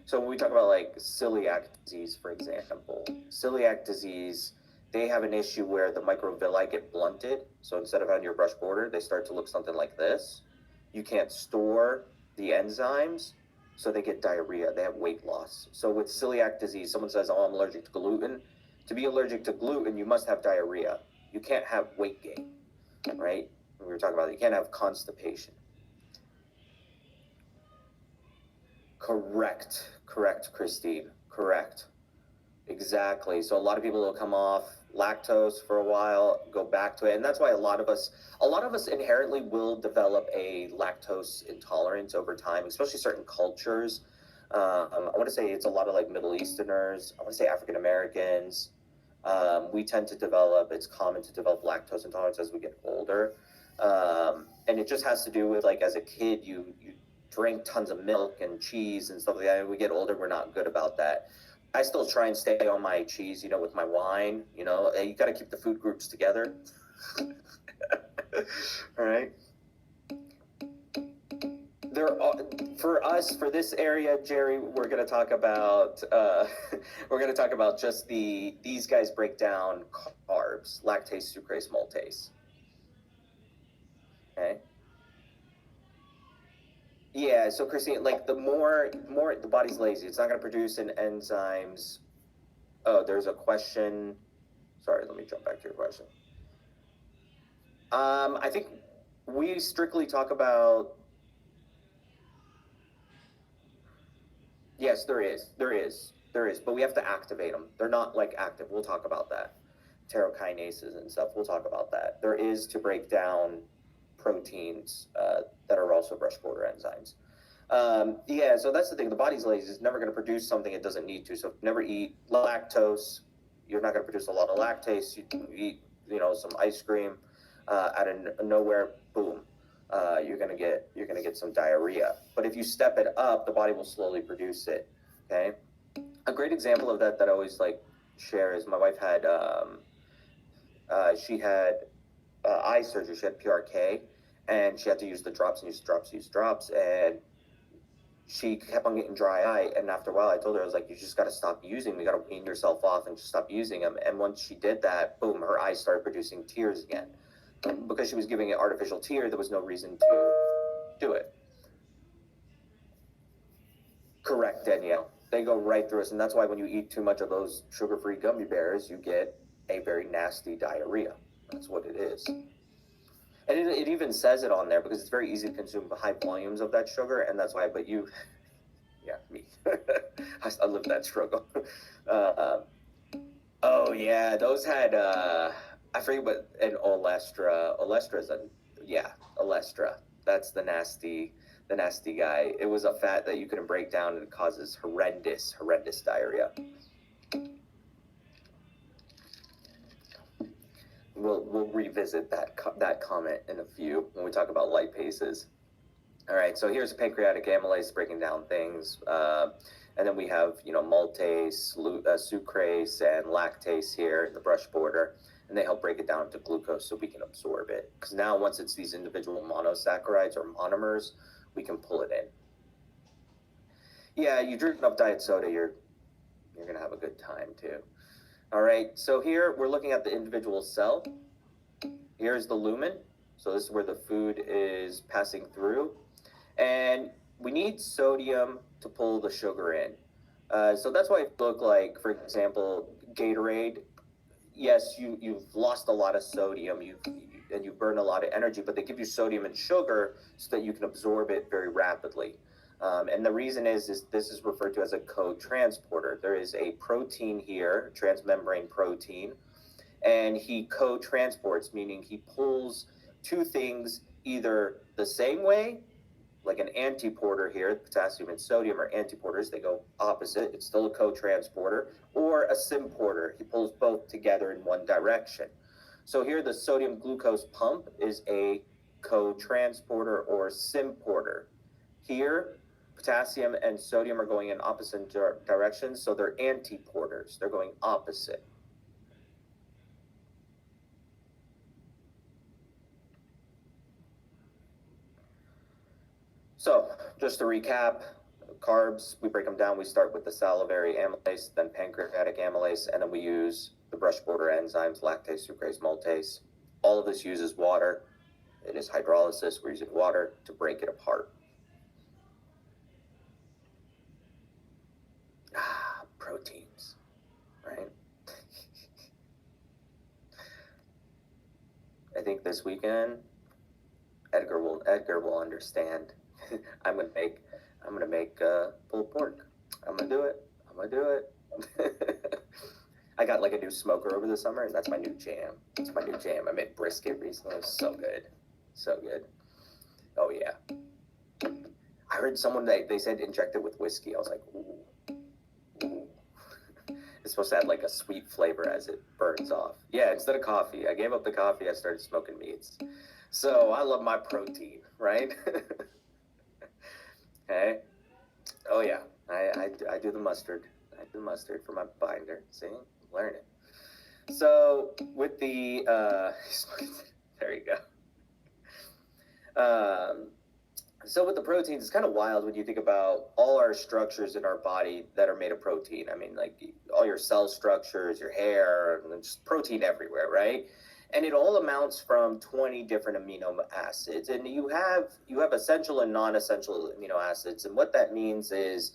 So when we talk about like celiac disease, for example, celiac disease, they have an issue where the microvilli get blunted. So instead of on your brush border, they start to look something like this. You can't store the enzymes, so they get diarrhea. They have weight loss. So with celiac disease, someone says, oh, I'm allergic to gluten. To be allergic to gluten, you must have diarrhea. You can't have weight gain, right? We were talking about it. You can't have constipation. Correct, Christine. Correct. Exactly. So a lot of people will come off lactose for a while, go back to it. And that's why a lot of us inherently will develop a lactose intolerance over time, especially certain cultures. I want to say it's a lot of like Middle Easterners. I want to say African Americans. It's common to develop lactose intolerance as we get older. And it just has to do with like as a kid, you drink tons of milk and cheese and stuff like that. And we get older, we're not good about that. I still try and stay on my cheese, with my wine, you got to keep the food groups together. All right. For this area, Jerry, we're going to talk about, just these guys break down carbs, lactase, sucrase, maltase. Okay. Yeah, so Christine, like the more the body's lazy, it's not going to produce in enzymes. Oh, there's a question. Sorry, let me jump back to your question. I think we strictly talk about. Yes, there is, but we have to activate them. They're not like active. We'll talk about that. Pterokinases and stuff. We'll talk about that. There is to break down proteins that are also brush border enzymes. So that's the thing. The body's lazy. It's never going to produce something it doesn't need to. So if you never eat lactose, you're not going to produce a lot of lactase. You eat, some ice cream, out of nowhere, boom, you're going to get some diarrhea. But if you step it up, the body will slowly produce it. Okay. A great example of that I always like share is my wife had she had eye surgery. She had PRK, and she had to use the drops and use drops, and she kept on getting dry eye. And after a while, I told her, I was like, you just got to stop using them. You got to wean yourself off and just stop using them. And once she did that, boom, her eyes started producing tears again. Because she was giving it artificial tear, there was no reason to do it. Correct, Danielle. They go right through us, and that's why when you eat too much of those sugar-free gummy bears, you get a very nasty diarrhea. That's what it is. And it even says it on there because it's very easy to consume high volumes of that sugar, and that's why. But you, yeah, me, I live that struggle. Oh yeah, those had I forget what an Olestra. Olestra's a Olestra. That's the nasty guy. It was a fat that you couldn't break down, and it causes horrendous diarrhea. We'll revisit that comment in a few when we talk about lipases. All right, so here's pancreatic amylase breaking down things, and then we have maltase, sucrase, and lactase here in the brush border, and they help break it down to glucose so we can absorb it. Because now once it's these individual monosaccharides or monomers, we can pull it in. Yeah, you drink enough diet soda, you're gonna have a good time too. All right, so here we're looking at the individual cell. Here's the lumen. So this is where the food is passing through. And we need sodium to pull the sugar in. So that's why it look like, for example, Gatorade. Yes, you've lost a lot of sodium, and you burn a lot of energy, but they give you sodium and sugar so that you can absorb it very rapidly. And the reason is this is referred to as a co-transporter. There is a protein here, transmembrane protein, and he co-transports, meaning he pulls two things either the same way, like an antiporter here, potassium and sodium are antiporters, they go opposite, it's still a co-transporter, or a symporter, he pulls both together in one direction. So here the sodium glucose pump is a co-transporter or symporter. Here, potassium and sodium are going in opposite directions, so they're antiporters. They're going opposite. So, just to recap, carbs, we break them down. We start with the salivary amylase, then pancreatic amylase, and then we use the brush border enzymes, lactase, sucrase, maltase. All of this uses water. It is hydrolysis. We're using water to break it apart. Proteins, right? I think this weekend, Edgar will understand. I'm gonna make pulled pork. I'm gonna do it. I got like a new smoker over the summer, and that's my new jam. I made brisket recently. It was so good. Oh yeah. I heard someone they said inject it with whiskey. I was like, ooh. It's supposed to have like a sweet flavor as it burns off. Yeah, instead of coffee, I gave up the coffee. I started smoking meats. So I love my protein, right? Okay. Oh yeah, I do the mustard. I do mustard for my binder. See, learn it. So with the there you go. So with the proteins, it's kind of wild when you think about all our structures in our body that are made of protein. I mean, like all your cell structures, your hair, and just protein everywhere, right? And it all amounts from 20 different amino acids. And you have essential and non-essential amino acids. And what that means is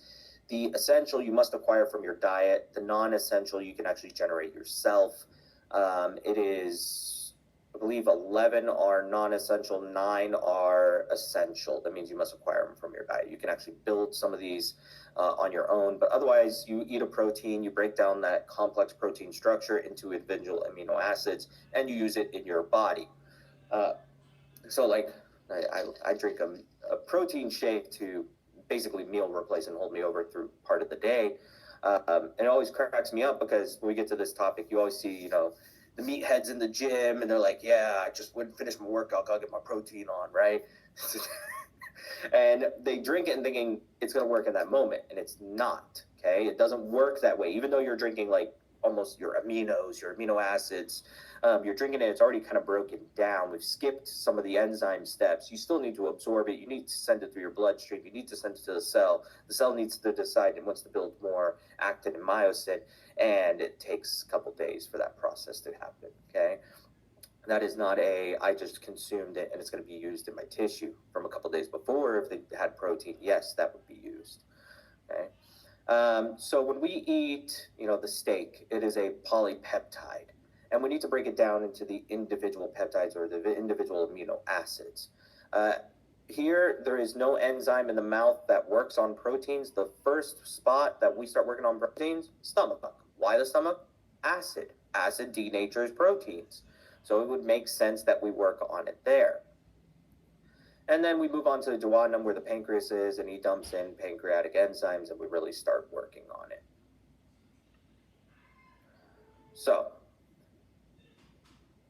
the essential you must acquire from your diet. The non-essential you can actually generate yourself. It is, I believe, 11 are non-essential, 9 are essential. That means you must acquire them from your diet. You can actually build some of these on your own, but otherwise you eat a protein, you break down that complex protein structure into individual amino acids, and you use it in your body. So like I drink a protein shake to basically meal replace and hold me over through part of the day. And it always cracks me up because when we get to this topic, you always see, the meatheads in the gym, and they're like, yeah, I just wouldn't finish my workout, gotta get my protein on, right? And they drink it and thinking it's going to work in that moment, and it's not, Okay, it doesn't work that way. Even though you're drinking like almost your aminos, your amino acids, you're drinking it, it's already kind of broken down. We've skipped some of the enzyme steps. You still need to absorb it. You need to send it through your bloodstream. You need to send it to the cell. The cell needs to decide it wants to build more actin and myosin, and it takes a couple days for that process to happen. Okay, that is not I just consumed it and it's going to be used in my tissue from a couple days before. If they had protein, yes, that would be used. Okay. So when we eat, the steak, it is a polypeptide, and we need to break it down into the individual peptides or the individual amino acids. Here, there is no enzyme in the mouth that works on proteins. The first spot that we start working on proteins, stomach. Why the stomach? Acid. Acid denatures proteins. So it would make sense that we work on it there. And then we move on to the duodenum where the pancreas is, and he dumps in pancreatic enzymes, and we really start working on it. So,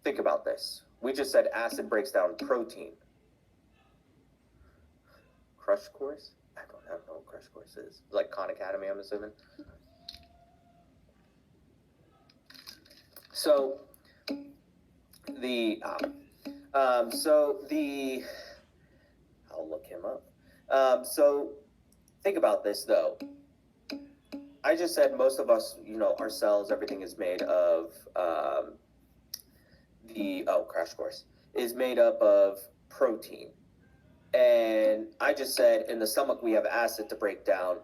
think about this. We just said acid breaks down protein. Crush course? I don't know what crush course is. Like Khan Academy, I'm assuming. So, I'll look him up. So think about this though. I just said most of us, our cells, everything is made of crash course, is made up of protein. And I just said in the stomach we have acid to break down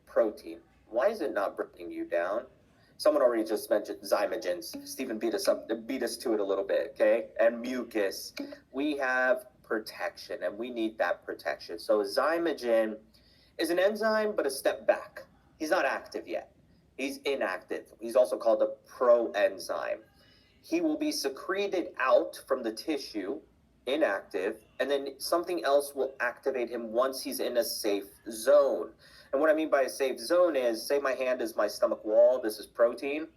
protein. Why is it not breaking you down? Someone already just mentioned zymogens. Stephen beat us to it a little bit, okay? And mucus. We have protection, and we need that protection. So zymogen is an enzyme, but a step back. He's not active yet. He's inactive. He's also called a proenzyme. He will be secreted out from the tissue, inactive, and then something else will activate him once he's in a safe zone. And what I mean by a safe zone is, say my hand is my stomach wall, this is protein.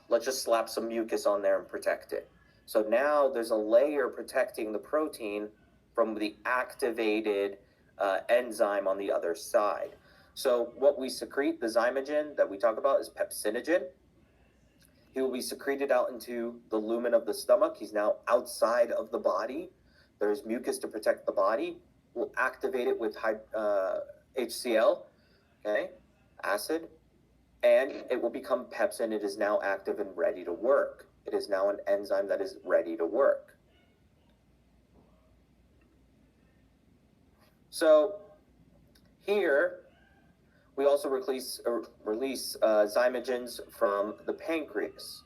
Let's just slap some mucus on there and protect it. So now there's a layer protecting the protein from the activated enzyme on the other side. So what we secrete, the zymogen that we talk about, is pepsinogen. He will be secreted out into the lumen of the stomach. He's now outside of the body. There's mucus to protect the body. We'll activate it with HCl, okay, acid, and it will become pepsin. It is now active and ready to work. It is now an enzyme that is ready to work. So here, we also release zymogens from the pancreas.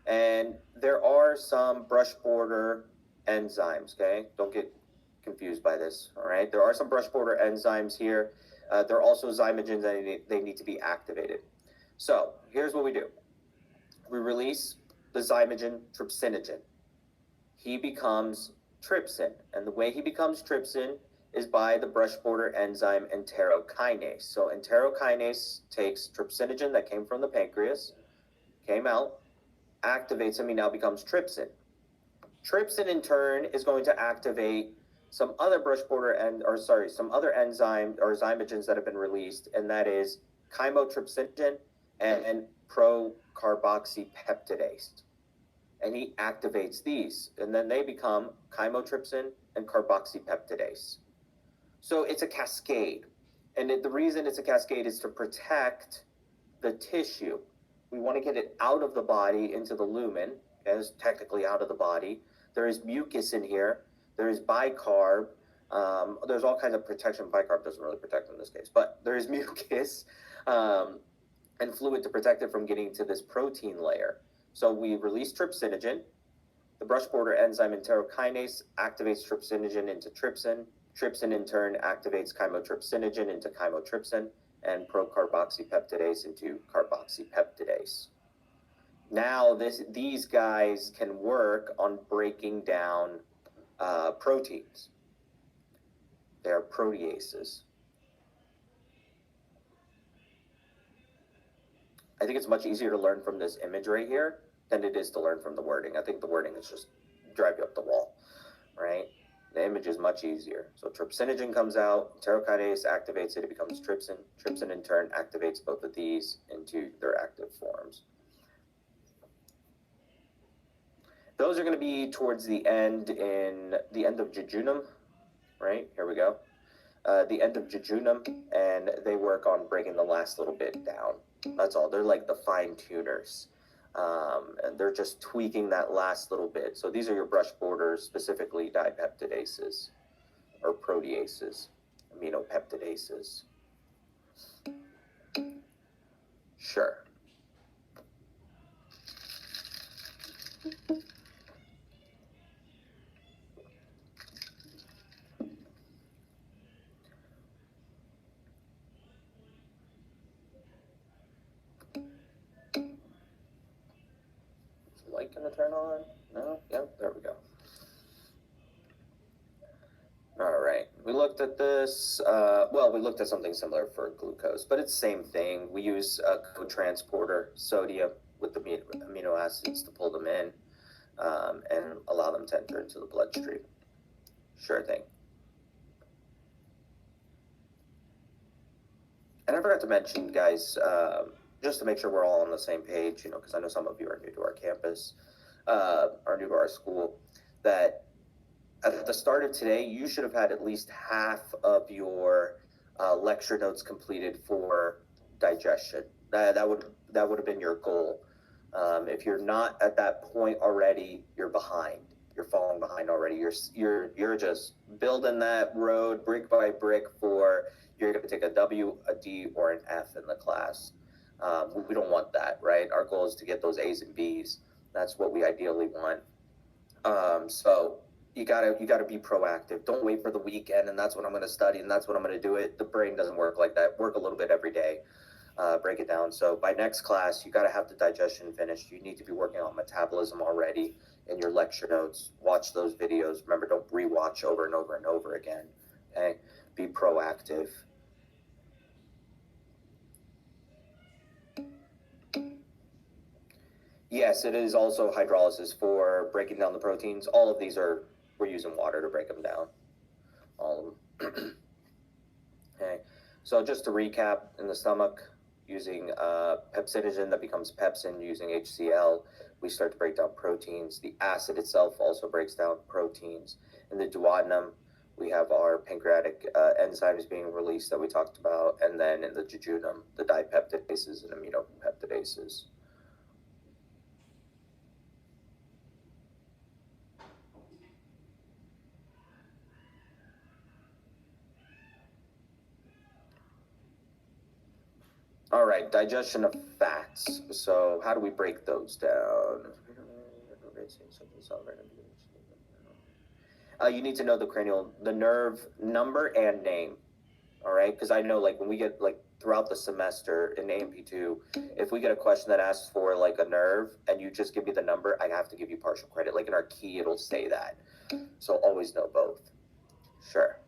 And there are some brush border enzymes, okay? Don't get confused by this, all right? There are some brush border enzymes here. There are also zymogens that they need to be activated. So here's what we do. We release the zymogen trypsinogen. He becomes trypsin. And the way he becomes trypsin is by the brush border enzyme enterokinase. So enterokinase takes trypsinogen that came from the pancreas, came out, activates him, he now becomes trypsin. Trypsin in turn is going to activate some other some other enzyme or zymogens that have been released, and that is chymotrypsinogen and procarboxypeptidase. And he activates these, and then they become chymotrypsin and carboxypeptidase. So it's a cascade. And the reason it's a cascade is to protect the tissue. We want to get it out of the body into the lumen, as technically out of the body. There is mucus in here. There is bicarb. There's all kinds of protection. Bicarb doesn't really protect in this case, but there is mucus and fluid to protect it from getting to this protein layer. So we release trypsinogen. The brush border enzyme enterokinase activates trypsinogen into trypsin. Trypsin in turn activates chymotrypsinogen into chymotrypsin and procarboxypeptidase into carboxypeptidase. Now these guys can work on breaking down proteins. They're proteases. I think it's much easier to learn from this image right here than it is to learn from the wording. I think the wording is just drive you up the wall, right? The image is much easier. So trypsinogen comes out, enterokinase activates it, it becomes trypsin. Trypsin in turn activates both of these into their active forms. Those are going to be towards the end in the end of jejunum, right? Here we go. The end of jejunum, and they work on breaking the last little bit down. That's all. They're like the fine tuners. And they're just tweaking that last little bit. So these are your brush borders, specifically dipeptidases or proteases, aminopeptidases. Sure. Light gonna turn on? No? Yep, there we go. All right, we looked at this, well, we looked at something similar for glucose, but it's the same thing. We use a co-transporter, sodium, with the amino acids to pull them in and allow them to enter into the bloodstream. Sure thing. And I forgot to mention, guys, just to make sure we're all on the same page, you know, because I know some of you are new to our campus, are new to our school, that at the start of today, you should have had at least half of your lecture notes completed for digestion. That would have been your goal. If you're not at that point already, you're behind. You're falling behind already. You're just building that road brick by brick for you're going to take a W, a D, or an F in the class. We don't want that, right? Our goal is to get those A's and B's. That's what we ideally want. So you gotta be proactive. Don't wait for the weekend and that's what I'm going to study and that's what I'm going to do it. The brain doesn't work like that. Work a little bit every day. Break it down. So by next class, you got to have the digestion finished. You need to be working on metabolism already in your lecture notes. Watch those videos. Remember, don't rewatch over and over and over again. Okay? Be proactive. Yes, it is also hydrolysis for breaking down the proteins. All of these we're using water to break them down. All of them. Okay. So just to recap, in the stomach, using pepsinogen that becomes pepsin using HCl, we start to break down proteins. The acid itself also breaks down proteins. In the duodenum, we have our pancreatic enzymes being released that we talked about, and then in the jejunum, the dipeptidases and aminopeptidases. All right, digestion of fats. So how do we break those down? You need to know the nerve number and name. All right, because I know like when we get like throughout the semester in AMP2, if we get a question that asks for like a nerve and you just give me the number, I have to give you partial credit. Like in our key, it'll say that. So always know both. Sure.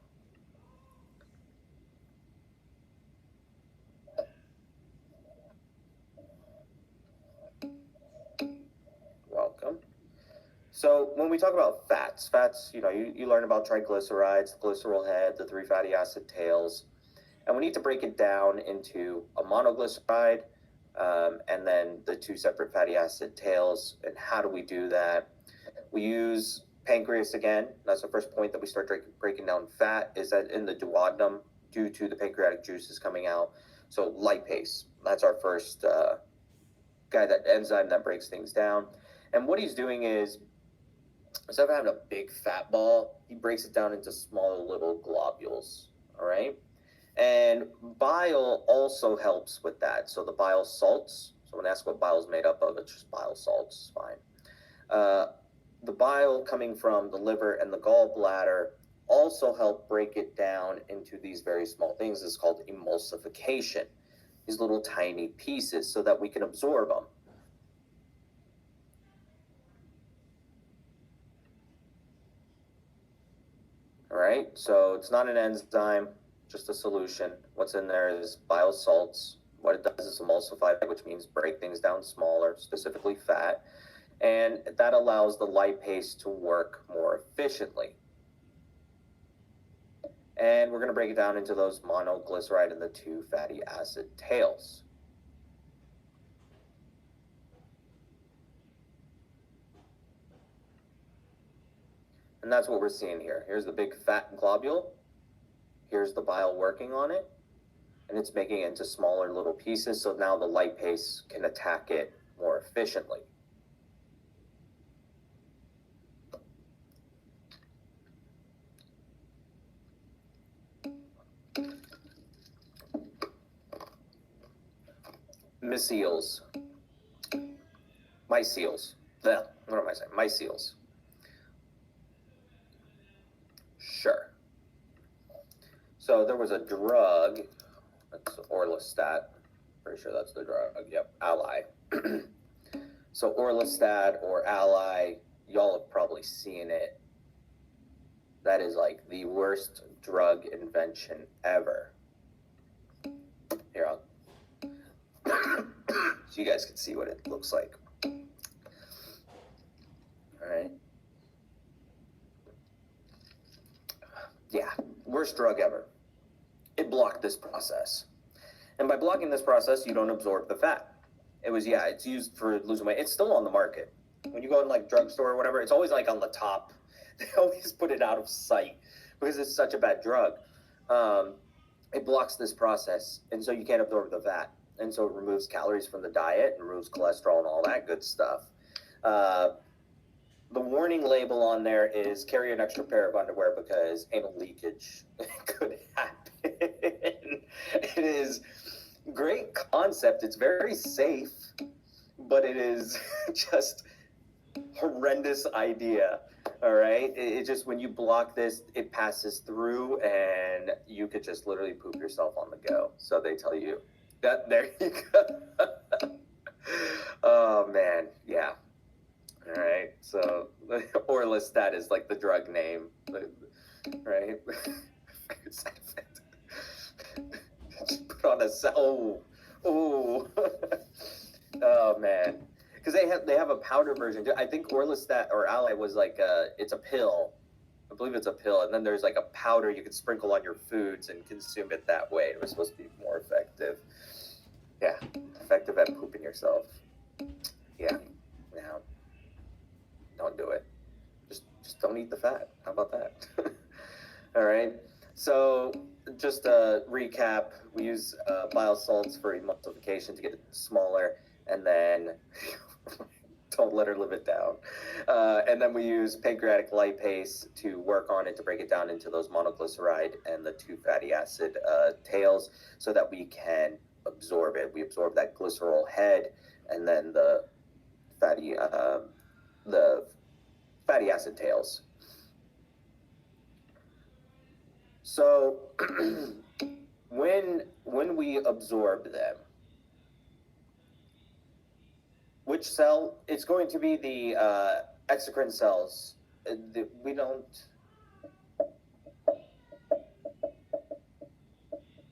Welcome. So when we talk about fats, you know, you learn about triglycerides, the glycerol head, the 3 fatty acid tails, and we need to break it down into a monoglyceride and then the 2 separate fatty acid tails. And how do we do that? We use pancreas again. That's the first point that we start breaking down fat, is that in the duodenum due to the pancreatic juices coming out. So lipase, that's our first that enzyme that breaks things down. And what he's doing is, instead of having a big fat ball, he breaks it down into small little globules, all right? And bile also helps with that. So the bile salts, so when asked what bile is made up of, it's just bile salts, it's fine. The bile coming from the liver and the gallbladder also help break it down into these very small things. It's called emulsification, these little tiny pieces so that we can absorb them. All right, so it's not an enzyme, just a solution. What's in there is bile salts. What it does is emulsify, which means break things down smaller, specifically fat. And that allows the lipase to work more efficiently. And we're going to break it down into those monoglyceride and the 2 fatty acid tails. And that's what we're seeing here. Here's the big fat globule. Here's the bile working on it. And it's making it into smaller little pieces, so now the lipase can attack it more efficiently. Myceles. Myceles. What am I saying? Myceles. Sure. So there was a drug, that's orlistat. Pretty sure that's the drug. Yep, Ally. So orlistat or Ally, y'all have probably seen it. That is like the worst drug invention ever. Here, I'll so you guys can see what it looks like. All right. Yeah, worst drug ever. It blocked this process. And by blocking this process, you don't absorb the fat. It's used for losing weight. It's still on the market. When you go in like drugstore or whatever, it's always like on the top. They always put it out of sight because it's such a bad drug. It blocks this process, and so you can't absorb the fat. And so it removes calories from the diet, and removes cholesterol and all that good stuff. The warning label on there is carry an extra pair of underwear because anal leakage could happen. It is great concept. It's very safe, but it is just horrendous idea. All right. It just, when you block this, it passes through and you could just literally poop yourself on the go. So they tell you that, there you go. Oh man. Yeah. All right. So orlistat is like the drug name, right? Side effect. Just put on a cell. Oh, oh man. Because they have a powder version. I think orlistat or Ally was like it's a pill. I believe it's a pill, and then there's like a powder you can sprinkle on your foods and consume it that way. It was supposed to be more effective. Yeah, effective at pooping yourself. Yeah, no, don't do it. Just don't eat the fat. How about that? All right. So just a recap: we use bile salts for emulsification to get it smaller, and then don't let her live it down. And then we use pancreatic lipase to work on it, to break it down into those monoglyceride and the 2 fatty acid tails, so that we can absorb it. We absorb that glycerol head, and then the fatty acid tails. So when we absorb them, which cell? It's going to be the exocrine cells. We don't.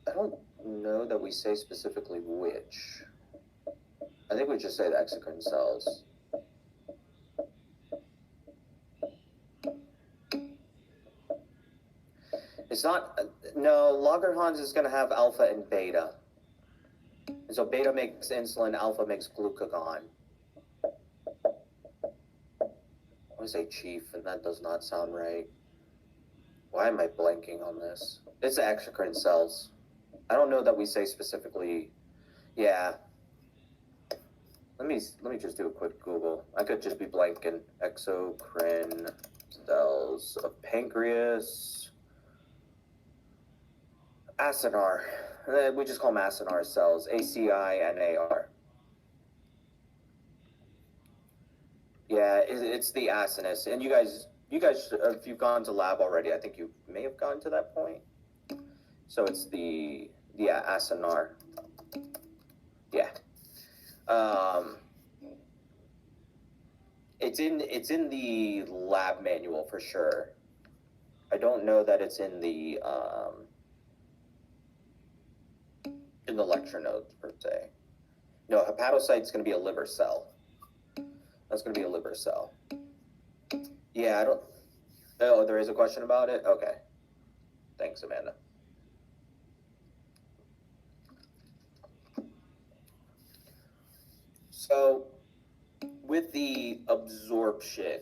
I don't know that we say specifically which. I think we just say the exocrine cells. It's not. No, Langerhans is going to have alpha and beta. And so beta makes insulin, alpha makes glucagon. I want to say chief, and that does not sound right. Why am I blanking on this? It's the exocrine cells. I don't know that we say specifically. Yeah. Let me just do a quick Google. I could just be blanking. Exocrine cells of pancreas. Acinar. We just call them acinar cells. ACINAR. Yeah, it's the acinus. And you guys, if you've gone to lab already, I think you may have gone to that point. So it's the acinar. Yeah. It's in the lab manual for sure. I don't know that it's in the lecture notes per se. No, hepatocyte's going to be a liver cell. That's going to be a liver cell. Yeah, I don't. Oh, there is a question about it? Okay. Thanks, Amanda. So with the absorption,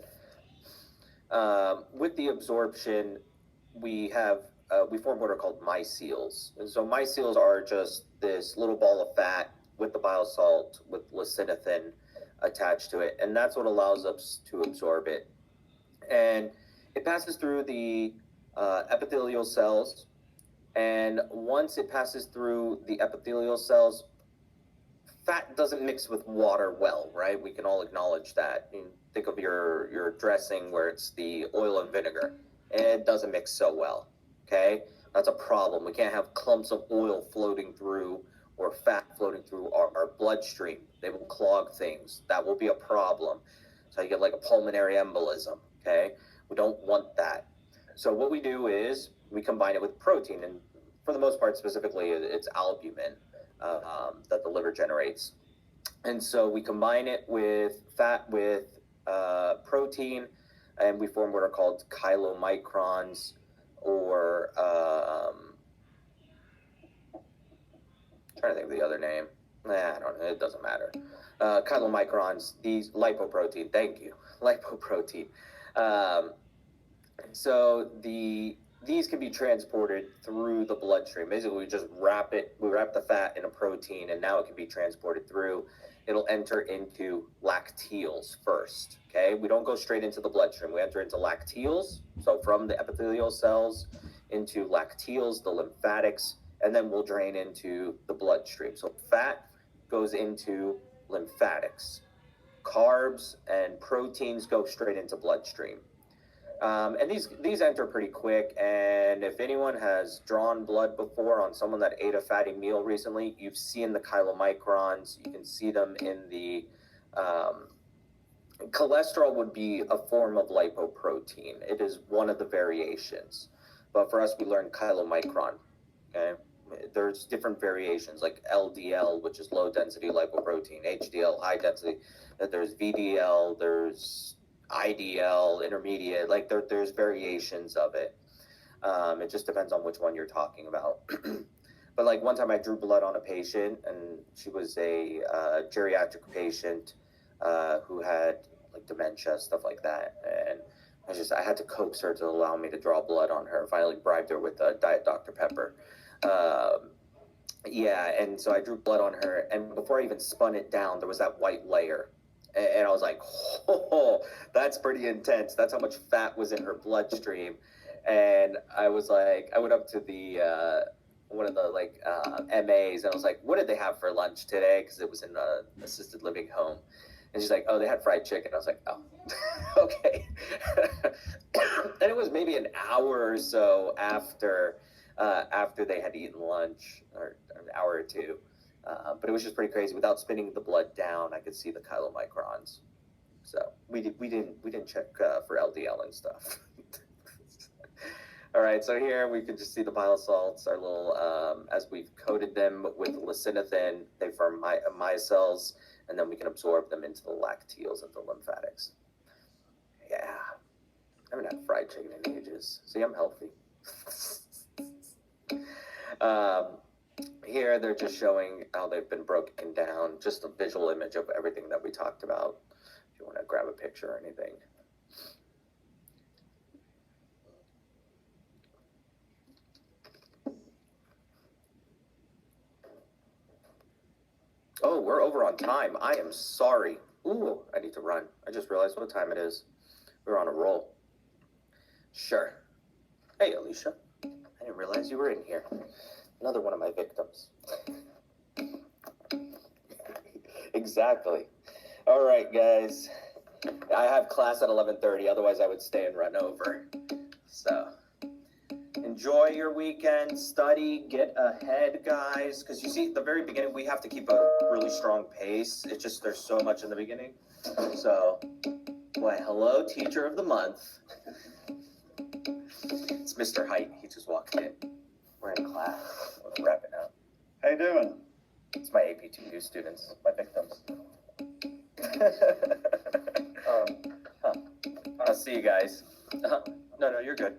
we form what are called myceles. And so myceles are just this little ball of fat with the bile salt with lecithin attached to it, and that's what allows us to absorb it. And it passes through the epithelial cells, and once it passes through the epithelial cells, fat doesn't mix with water well, right? We can all acknowledge that. You think of your dressing where it's the oil and vinegar. It doesn't mix so well, okay? That's a problem. We can't have clumps of oil floating through or fat floating through our bloodstream. They will clog things. That will be a problem. So you get like a pulmonary embolism, okay? We don't want that. So what we do is we combine it with protein, and for the most part, specifically, it's albumin that the liver generates. And so we combine it with fat with protein, and we form what are called chylomicrons, or trying to think of the other name. I don't know. It doesn't matter. Chylomicrons, these lipoprotein. Thank you, lipoprotein. So these can be transported through the bloodstream. Basically, we just wrap the fat in a protein, and now it can be transported through. It'll enter into lacteals first, okay? We don't go straight into the bloodstream. We enter into lacteals, so from the epithelial cells into lacteals, the lymphatics, and then we'll drain into the bloodstream. So fat goes into lymphatics. Carbs and proteins go straight into bloodstream. And these enter pretty quick, and if anyone has drawn blood before on someone that ate a fatty meal recently, you've seen the chylomicrons. You can see them in the cholesterol would be a form of lipoprotein. It is one of the variations, but for us, we learned chylomicron. Okay, there's different variations like LDL, which is low density lipoprotein, HDL, high density. There's VDL. There's IDL, intermediate, like there's variations of it. It just depends on which one you're talking about. But like one time I drew blood on a patient, and she was a geriatric patient who had like dementia, stuff like that. And I had to coax her to allow me to draw blood on her. Finally bribed her with Diet Dr. Pepper. Yeah, and so I drew blood on her, and before I even spun it down, there was that white layer. And I was like, oh, that's pretty intense. That's how much fat was in her bloodstream. And I was like, I went up to the one of the MAs, and I was like, what did they have for lunch today? Because it was in an assisted living home. And she's like, oh, they had fried chicken. I was like, oh, okay. And it was maybe an hour or so after they had eaten lunch, or an hour or two. But it was just pretty crazy. Without spinning the blood down, I could see the chylomicrons. So we didn't check for LDL and stuff. All right, so here we can just see the bile salts, our little, as we've coated them with lecithin, they form micelles, and then we can absorb them into the lacteals and the lymphatics. Yeah, I haven't had fried chicken in ages. See, I'm healthy. Here they're just showing how they've been broken down, just a visual image of everything that we talked about, if you want to grab a picture or anything. Oh, we're over on time. I am sorry. Ooh, I need to run. I just realized what time it is. We're on a roll. Sure. Hey, Alicia. I didn't realize you were in here. Another one of my victims. Exactly. All right, guys. I have class at 11:30. Otherwise, I would stay and run over. So enjoy your weekend. Study. Get ahead, guys. Because you see, at the very beginning, we have to keep a really strong pace. It's just there's so much in the beginning. So, why, hello, teacher of the month. It's Mr. Height. He just walked in. We're in class. We're wrapping up. How you doing? It's my AP2 students, my victims. I'll see you guys. No, you're good.